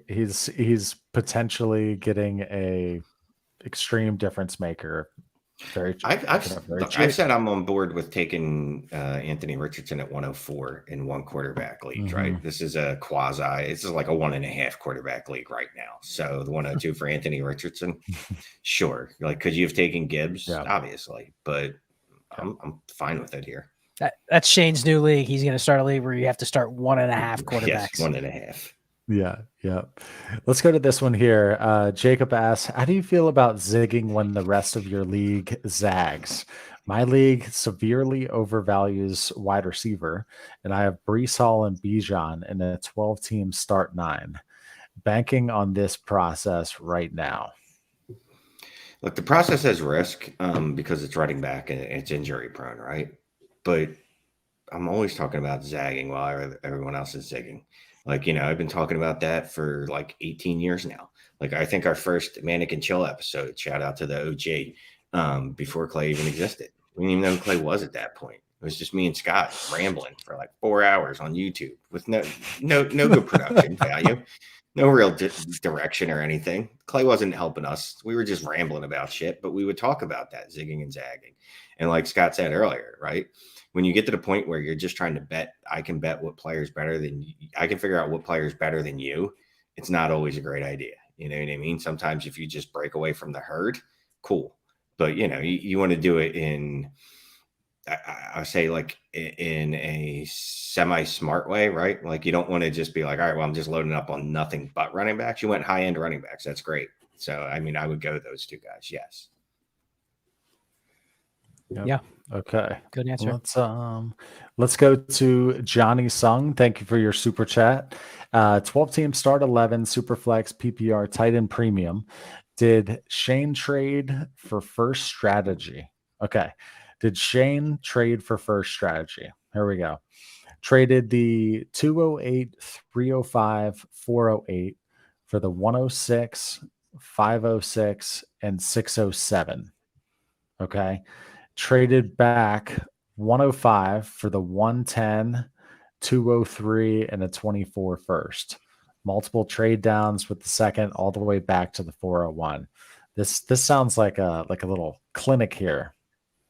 He's potentially getting a extreme difference maker. I've said I'm on board with taking Anthony Richardson at 104 in one quarterback league, right? This is a this is like a 1.5 quarterback league right now. So the 102 for Anthony Richardson, sure. Like, could you have taken Gibbs? Yeah. Obviously, but I'm fine with it here. That's Shane's new league. He's going to start a league where you have to start 1.5 quarterbacks. Yes, 1.5. Yeah. Let's go to this one here. Jacob asks, how do you feel about zigging when the rest of your league zags? My league severely overvalues wide receiver, and I have Brees Hall and Bijan in a 12-team start 9. Banking on this process right now. Look, the process has risk because it's running back and it's injury prone, right? But I'm always talking about zagging while everyone else is zigging. Like, I've been talking about that for like 18 years now. Like, I think our first Dynasty and Chill episode, shout out to the OG, before Clay even existed. We didn't even know who Clay was at that point. It was just me and Scott rambling for like 4 hours on YouTube with no good production value, no real direction or anything. Clay wasn't helping us. We were just rambling about shit, but we would talk about that zigging and zagging. And like Scott said earlier, right? When you get to the point where you're just trying to bet, I can bet what player's better than you. I can figure out what player's better than you. It's not always a great idea. You know what I mean? Sometimes if you just break away from the herd, cool. But you want to do it in, I say like in a semi-smart way, right? Like you don't want to just be like, all right, well, I'm just loading up on nothing but running backs. You went high-end running backs. That's great. So, I mean, I would go those 2 guys. Yes. Yep. Yeah. Okay. Good answer. Let's go to Johnny Sung. Thank you for your super chat. 12-team start 11 Superflex PPR tight end premium. Did Shane trade for first strategy? Okay. Did Shane trade for first strategy? Here we go. Traded the 208, 305, 408 for the 106, 506, and 607. Okay. Traded back 105 for the 110, 203, and a 24 first. Multiple trade downs with the second all the way back to the 401. This sounds like a little clinic here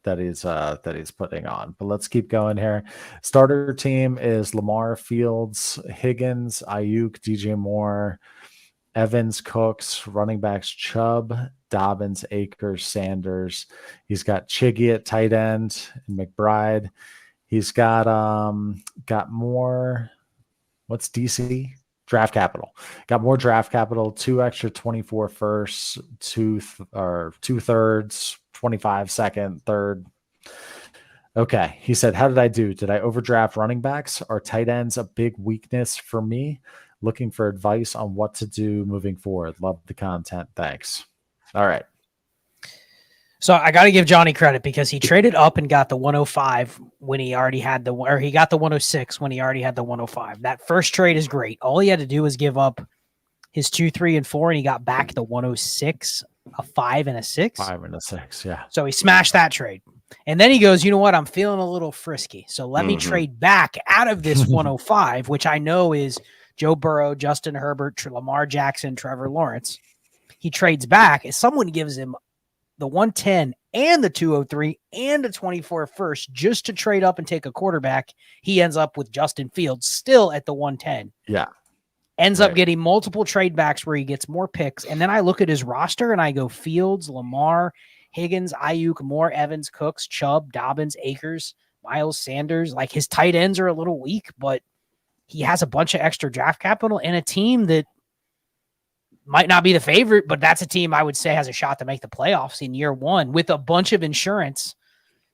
that he's putting on. But let's keep going here. Starter team is Lamar, Fields, Higgins, Ayuk, DJ Moore, Evans, Cooks, running backs Chubb, Dobbins, Akers, Sanders. He's got Chiggy at tight end and McBride. He's got more. What's DC? Draft capital. Got more draft capital, 2 extra 24 firsts, 2 thirds, 25 second, third. Okay. He said, how did I do? Did I overdraft running backs? Are tight ends a big weakness for me? Looking for advice on what to do moving forward. Love the content. Thanks. All right. So I got to give Johnny credit because he traded up and got the 105 when he already had he got the 106 when he already had the 105. That first trade is great. All he had to do was give up his 2, 3, and 4, and he got back the 106, a 5 and a 6. 5 and a 6, yeah. So he smashed that trade. And then he goes, you know what? I'm feeling a little frisky. So let me trade back out of this 105, which I know is Joe Burrow, Justin Herbert, Lamar Jackson, Trevor Lawrence. He trades back. If someone gives him the 110 and the 203 and the 24 first just to trade up and take a quarterback, he ends up with Justin Fields still at the 110. Yeah. Ends up getting multiple trade backs where he gets more picks. And then I look at his roster and I go Fields, Lamar, Higgins, Ayuk, Moore, Evans, Cooks, Chubb, Dobbins, Akers, Miles Sanders. Like his tight ends are a little weak, but he has a bunch of extra draft capital and a team that might not be the favorite, but that's a team I would say has a shot to make the playoffs in year one with a bunch of insurance.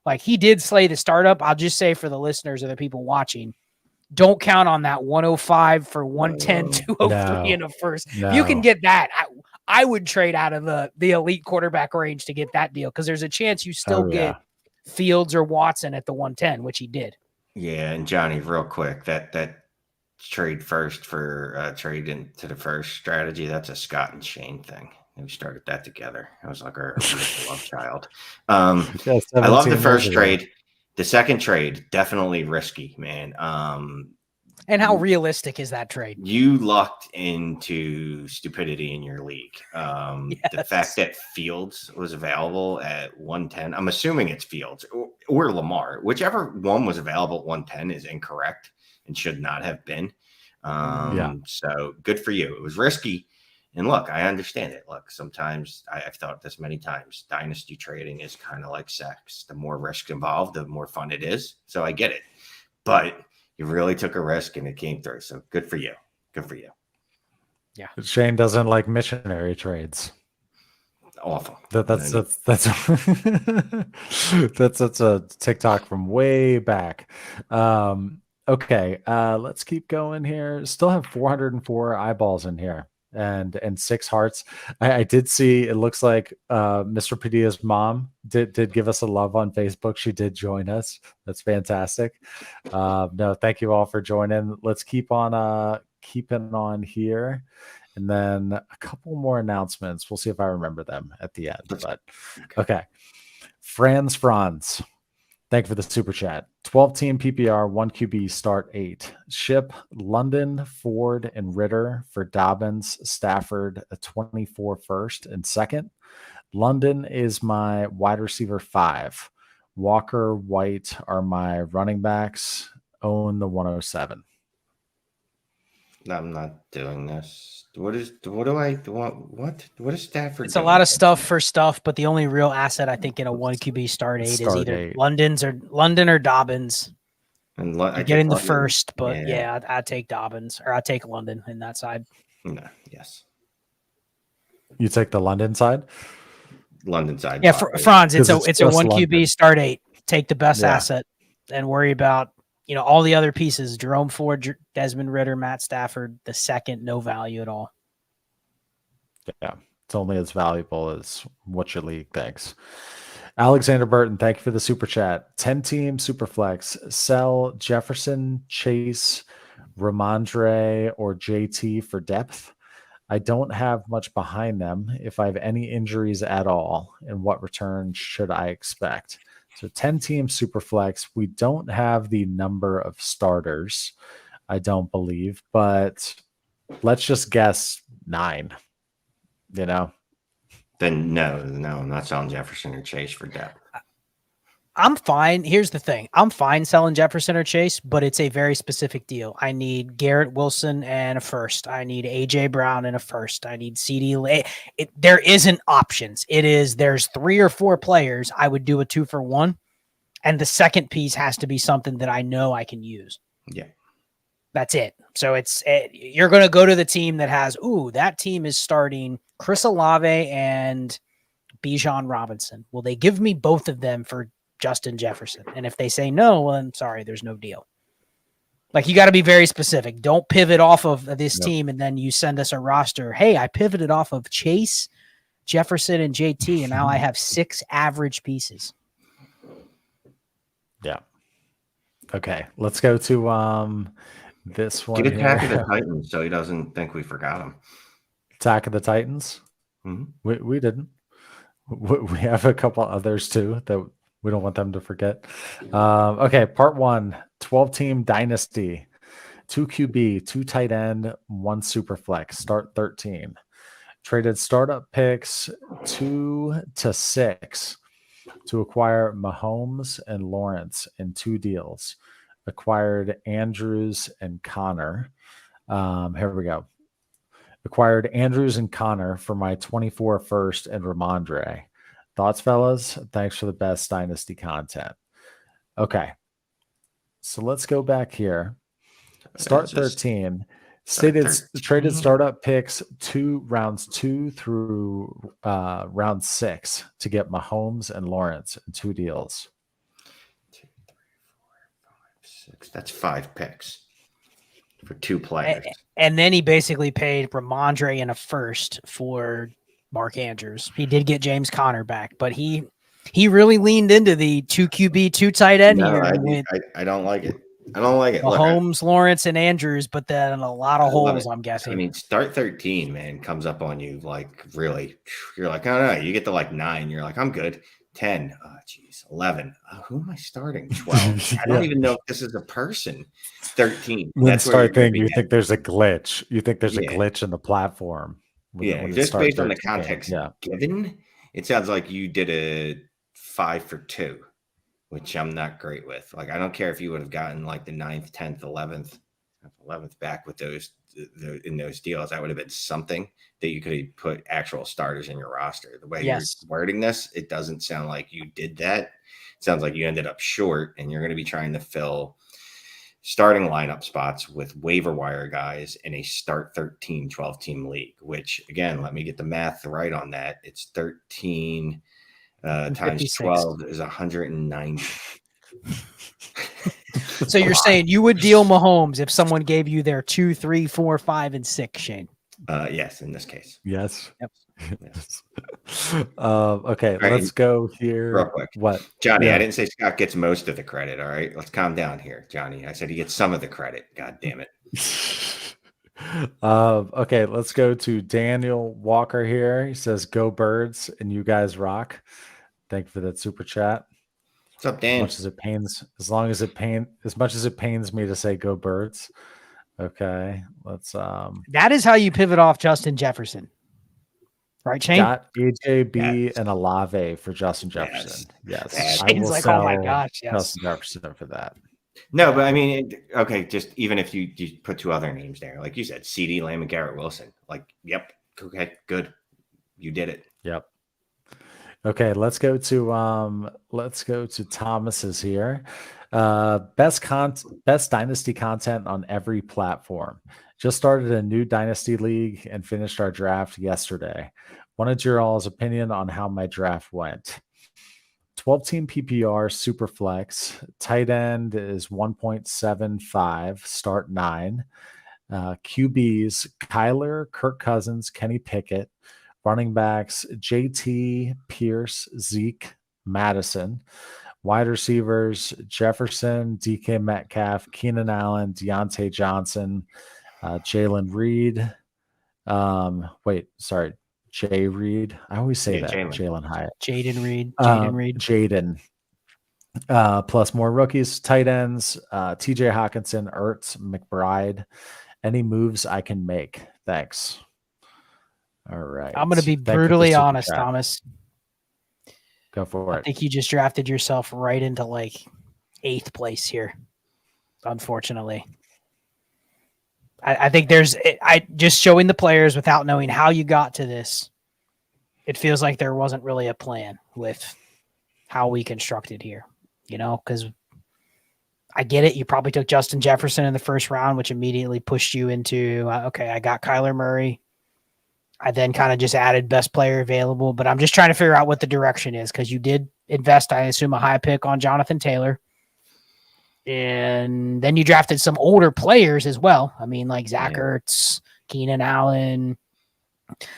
Like, he did slay the startup. I'll just say for the listeners or the people watching, don't count on that 105 for 110, 203 in a first. No. If you can get that, I would trade out of the elite quarterback range to get that deal, because there's a chance you still get Fields or Watson at the 110, which he did. Yeah, and Johnny, real quick, that trade first for trade into the first strategy, that's a Scott and Shane thing. We started that together. I was like our love child. I love the first trade. The second trade, definitely risky, man. And how realistic is that trade? You lucked into stupidity in your league. The fact that Fields was available at 110, I'm assuming it's Fields or Lamar. Whichever one was available at 110 is incorrect and should not have been. So good for you. It was risky. And look, I understand it. Look, sometimes I've thought this many times. Dynasty trading is kind of like sex. The more risk involved, the more fun it is. So I get it. But you really took a risk and it came through. So good for you. Good for you. Yeah. Shane doesn't like missionary trades. Awful. That's that's a TikTok from way back. Okay, let's keep going here. Still have 404 eyeballs in here and 6 hearts. I did see, it looks like Mr. Padilla's mom did give us a love on Facebook. She did join us. That's fantastic. No, thank you all for joining. Let's keep on keeping on here. And then a couple more announcements. We'll see if I remember them at the end. But okay. Franz, thank you for the super chat. 12-team PPR, 1 QB, start 8. Ship London, Ford, and Ritter for Dobbins, Stafford, a 24 first and second. London is my wide receiver 5. Walker, White are my running backs. Own the 107. I'm not doing this. What is Stafford? It's a lot of stuff for stuff, but the only real asset I think in a 1 QB start 8 is either London or Dobbins. And You're getting the first, but I'd take Dobbins, or I'd take London in that side. No, yes. You take the London side? London side. Yeah, Franz, it's a 1 London. QB start 8. Take the best asset and worry about all the other pieces. Jerome Ford, Desmond Ritter, Matt Stafford, the second, no value at all. Yeah, it's only as valuable as what your league thinks. Alexander Burton, thank you for the super chat. 10-team Superflex. Sell Jefferson, Chase, Ramondre, or JT for depth. I don't have much behind them. If I have any injuries at all, and what return should I expect? So 10-team Superflex. We don't have the number of starters, I don't believe, but let's just guess 9. Then no, I'm not selling Jefferson or Chase for depth. I'm fine. Here's the thing. I'm fine selling Jefferson or Chase, but it's a very specific deal. I need Garrett Wilson and a first. I need AJ Brown and a first. I need CD. There isn't options. There's 3 or 4 players. I would do a 2 for 1. And the second piece has to be something that I know I can use. Yeah. That's it. So you're going to go to the team that has, that team is starting Chris Olave and Bijan Robinson. Will they give me both of them for Justin Jefferson? And if they say no, well, I'm sorry, there's no deal. Like, you got to be very specific. Don't pivot off of this team and then you send us a roster. Hey, I pivoted off of Chase, Jefferson, and JT, and now I have 6 average pieces. Yeah. Okay, let's go to this one. Get Attack of the Titans so he doesn't think we forgot him. Attack of the Titans? Mm-hmm. We didn't. We have a couple others too that we don't want them to forget. Okay, part 1, 12-team Dynasty. 2 QB, 2 tight end, 1 super flex. Start 13. Traded startup picks 2 to 6 to acquire Mahomes and Lawrence in 2 deals. Acquired Andrews and Connor. Here we go. Acquired Andrews and Connor for my 24 first and Ramondre. Thoughts, fellas? Thanks for the best Dynasty content. Okay. So let's go back here. Start 13. Stated 13. traded startup picks rounds 2 through round 6 to get Mahomes and Lawrence in 2 deals. 2, 3, 4, 5, 6. That's 5 picks for 2 players. And then he basically paid Ramondre and a first for Mark Andrews. He did get James Conner back, but he really leaned into the 2 QB, 2 tight end here. I don't like it. I don't like it. Mahomes, Lawrence, and Andrews, but then a lot of holes, I'm guessing. I mean, start 13, man, comes up on you like really. You're like, oh no, you get to like 9. You're like, I'm good. 10. Oh, geez. 11. Who am I starting? 12. I don't even know if this is a person. 13. That's start thing. You think there's a glitch. You think there's a glitch in the platform. Just based on the context given, it sounds like you did a 5 for 2. Which I'm not great with. Like, I don't care if you would have gotten like the 9th, 10th, 11th back with those in those deals. That would have been something that you could have put actual starters in your roster. The way you're wording this, it doesn't sound like you did that. It sounds like you ended up short, and you're going to be trying to fill starting lineup spots with waiver wire guys in a start 13, 12-team league, which, again, let me get the math right on that. It's 13 times 56. 12 is 190. So you're saying you would deal Mahomes if someone gave you their 2, 3, 4, 5, and 6, Shane? Yes, in this case. Yes. Yep. Yes. Okay, let's go here. Real quick. What? Johnny, I didn't say Scott gets most of the credit, all right? Let's calm down here, Johnny. I said he gets some of the credit. God damn it. Okay, let's go to Daniel Walker here. He says, "Go Birds," and you guys rock. Thank you for that super chat. What's up, Dan? As much as it pains me to say "Go Birds." Okay, let's. That is how you pivot off Justin Jefferson, right, Shane? Got AJB and Olave for Justin Jefferson. Yes. Shane's like, oh my gosh, yes. Justin Jefferson for that. No, but I mean, okay, just even if you put 2 other names there, like you said, CD Lamb and Garrett Wilson. Like, yep, okay, good, you did it. Yep. Okay, let's go to Thomas's here. Best Dynasty content on every platform. Just started a new Dynasty league and finished our draft yesterday. Wanted your all's opinion on how my draft went. 12-team PPR Superflex. Tight end is 1.75. Start 9. QBs, Kyler, Kirk Cousins, Kenny Pickett. Running backs, JT, Pierce, Zeke, Madison. Wide receivers, Jefferson, DK Metcalf, Keenan Allen, Deontay Johnson, Jalen Reed. Jay Reed. I always say that. Jalen Hyatt. Jaden Reed. Jaden. Plus more rookies, tight ends, TJ Hawkinson, Ertz, McBride. Any moves I can make? Thanks. All right. I'm going to be brutally honest, Thomas. Go for it. I think you just drafted yourself right into like 8th place here, unfortunately. I think just showing the players without knowing how you got to this, it feels like there wasn't really a plan with how we constructed here, because I get it. You probably took Justin Jefferson in the first round, which immediately pushed you into, okay, I got Kyler Murray. I then kind of just added best player available, but I'm just trying to figure out what the direction is because you did invest, I assume, a high pick on Jonathan Taylor. And then you drafted some older players as well. I mean, like Zach Ertz, Keenan Allen.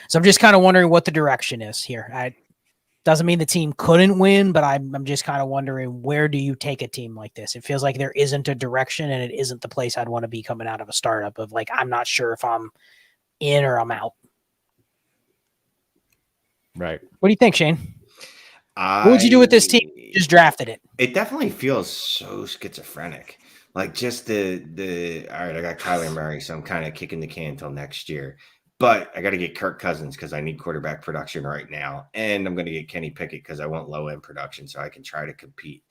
So I'm just kind of wondering what the direction is here. Doesn't mean the team couldn't win, but I'm just kind of wondering, where do you take a team like this? It feels like there isn't a direction, and it isn't the place I'd want to be coming out of a startup of like, I'm not sure if I'm in or I'm out. Right. What do you think, Shane? What would you do with this team? You just drafted it. It definitely feels so schizophrenic. Like just all right, I got Kyler Murray, so I'm kind of kicking the can until next year. But I got to get Kirk Cousins because I need quarterback production right now. And I'm going to get Kenny Pickett because I want low-end production so I can try to compete.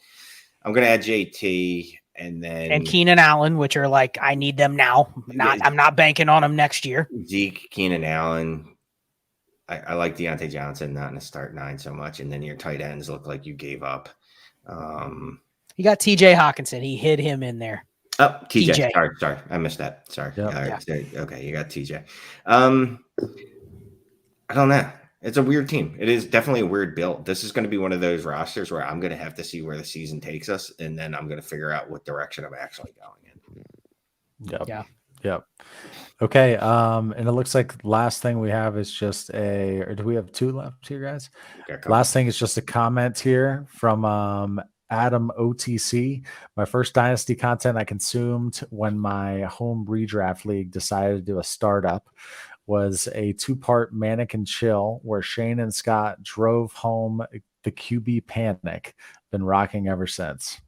I'm going to add JT and Keenan Allen, which are like, I need them now. I'm not banking on them next year. Zeke, Keenan Allen. I like Deontay Johnson, not in a start 9 so much. And then your tight ends look like you gave up. You got TJ Hawkinson. He hid him in there. Oh, TJ. TJ. Sorry. I missed that. Sorry. Yep. All right. Okay, you got TJ. I don't know. It's a weird team. It is definitely a weird build. This is going to be one of those rosters where I'm going to have to see where the season takes us, and then I'm going to figure out what direction I'm actually going in. Yep. Yeah. Yep. Okay. And it looks like last thing we have is just or do we have 2 left here, guys? Last thing is just a comment here from Adam OTC. My first Dynasty content I consumed when my home redraft league decided to do a startup was a 2-part Manic and Chill where Shane and Scott drove home the QB panic. Been rocking ever since.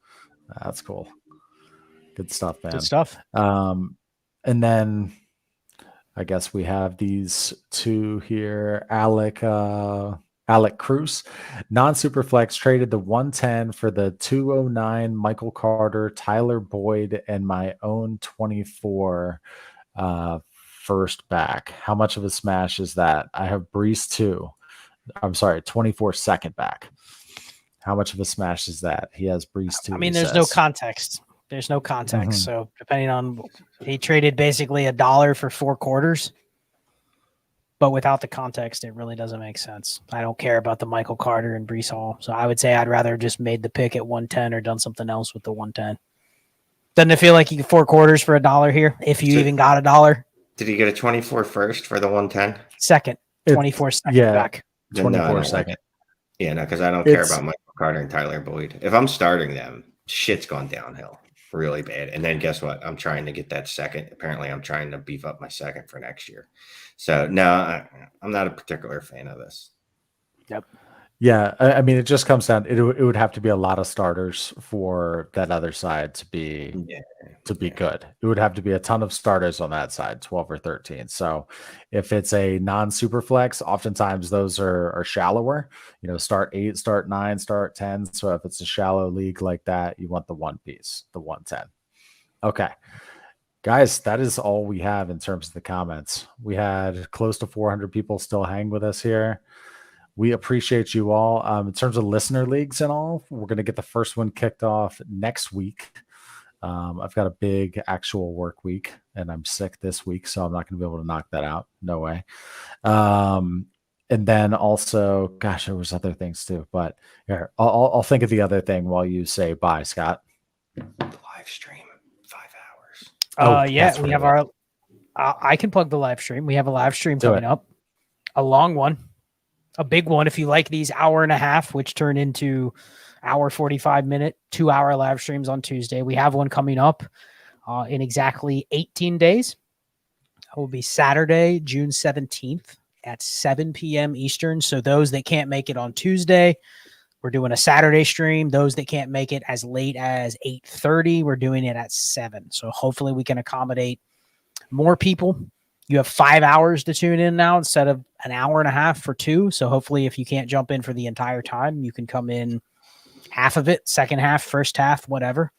That's cool. Good stuff, man. Good stuff. And then I guess we have these 2 here. Alec Cruz, non-superflex, traded the 110 for the 209 Michael Carter, Tyler Boyd, and my own 24 first back. How much of a smash is that? I have Brees 2. I'm sorry, 24 second back. How much of a smash is that? He has Brees 2. I mean, there's no context. There's no context. So depending on, he traded basically $1 for 4 quarters, but without the context, it really doesn't make sense. I don't care about the Michael Carter and Brees Hall. So I would say I'd rather just made the pick at 110 or done something else with the 110. Doesn't it feel like you get 4 quarters for $1 here? If you even got $1. Did he get a 24 first for the 110? Second, 24 second back. 24 second. Yeah, no, because I don't care about Michael Carter and Tyler Boyd. If I'm starting them, shit's gone downhill really bad. And then guess what? I'm trying to get that second. Apparently, I'm trying to beef up my second for next year. So, no, I'm not a particular fan of this. Yep. Yeah, I mean, it just comes down. It would have to be a lot of starters for that other side to be good. It would have to be a ton of starters on that side, 12 or 13. So, if it's a non-super flex, oftentimes those are shallower. You know, start 8, start 9, start 10. So, if it's a shallow league like that, you want the one piece, the 110. Okay, guys, that is all we have in terms of the comments. We had close to 400 people still hang with us here. We appreciate you all. In terms of listener leagues and all, we're going to get the first one kicked off next week. I've got a big actual work week, and I'm sick this week, so I'm not going to be able to knock that out. No way. And then also, gosh, there was other things too. But here, I'll think of the other thing while you say bye, Scott. The live stream, 5 hours. Yeah, we have our. I can plug the live stream. We have a live stream coming up, a long one. A big one if you like these hour and a half, which turn into hour 45-minute, 2-hour live streams on Tuesday. We have one coming up in exactly 18 days. It will be Saturday, June 17th at 7 p.m. Eastern. So those that can't make it on Tuesday, we're doing a Saturday stream. Those that can't make it as late as 8:30, we're doing it at 7. So hopefully we can accommodate more people. You have 5 hours to tune in now instead of an hour and a half for 2. So hopefully if you can't jump in for the entire time, you can come in half of it, second half, first half, whatever.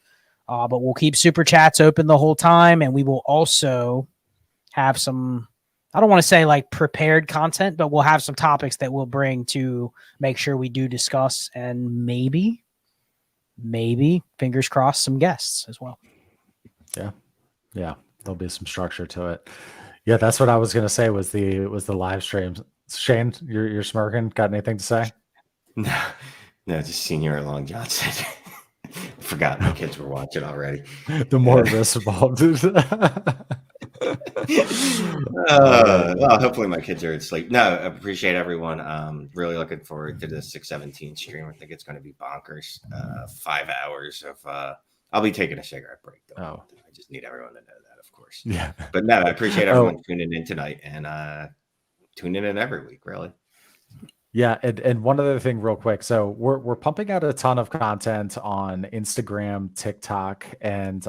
But we'll keep super chats open the whole time. And we will also have some, I don't want to say like prepared content, but we'll have some topics that we'll bring to make sure we do discuss and maybe, fingers crossed, some guests as well. Yeah. There'll be some structure to it. Yeah, that's what I was gonna say was the live streams. Shane, you're smirking. Got anything to say? No, just Senior Long Johnson. Forgot my kids were watching already. The more of this involved. Well, hopefully my kids are asleep. No, I appreciate everyone. Really looking forward to the 617 stream. I think it's going to be bonkers. 5 hours of. I'll be taking a cigarette break though. Oh. I just need everyone to know that, of course. Yeah. But no, I appreciate everyone tuning in tonight and tuning in every week, really. Yeah, and one other thing real quick. So we're pumping out a ton of content on Instagram, TikTok, and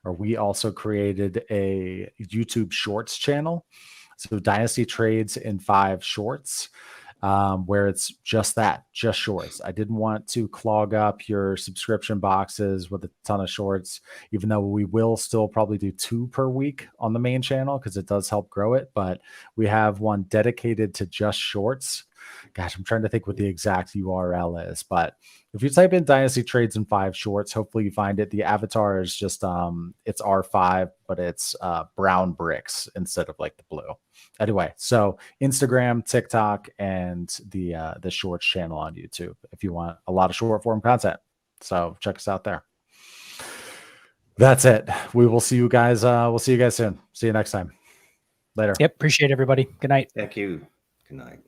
we also created a YouTube Shorts channel. So Dynasty Trades in 5 Shorts. Where it's just shorts. I didn't want to clog up your subscription boxes with a ton of shorts, even though we will still probably do 2 per week on the main channel because it does help grow it. But we have one dedicated to just shorts. gosh, I'm trying to think what the exact URL is, but if you type in Dynasty Trades and 5 Shorts, hopefully you find it. The avatar is just it's R5, but it's brown bricks instead of like the blue. Anyway, so Instagram, TikTok, and the Shorts channel on YouTube if you want a lot of short form content. So check us out there. That's it. We will see you guys. We'll see you guys soon. See you next time. Later. Yep. Appreciate everybody. Good night. Thank you. Good night.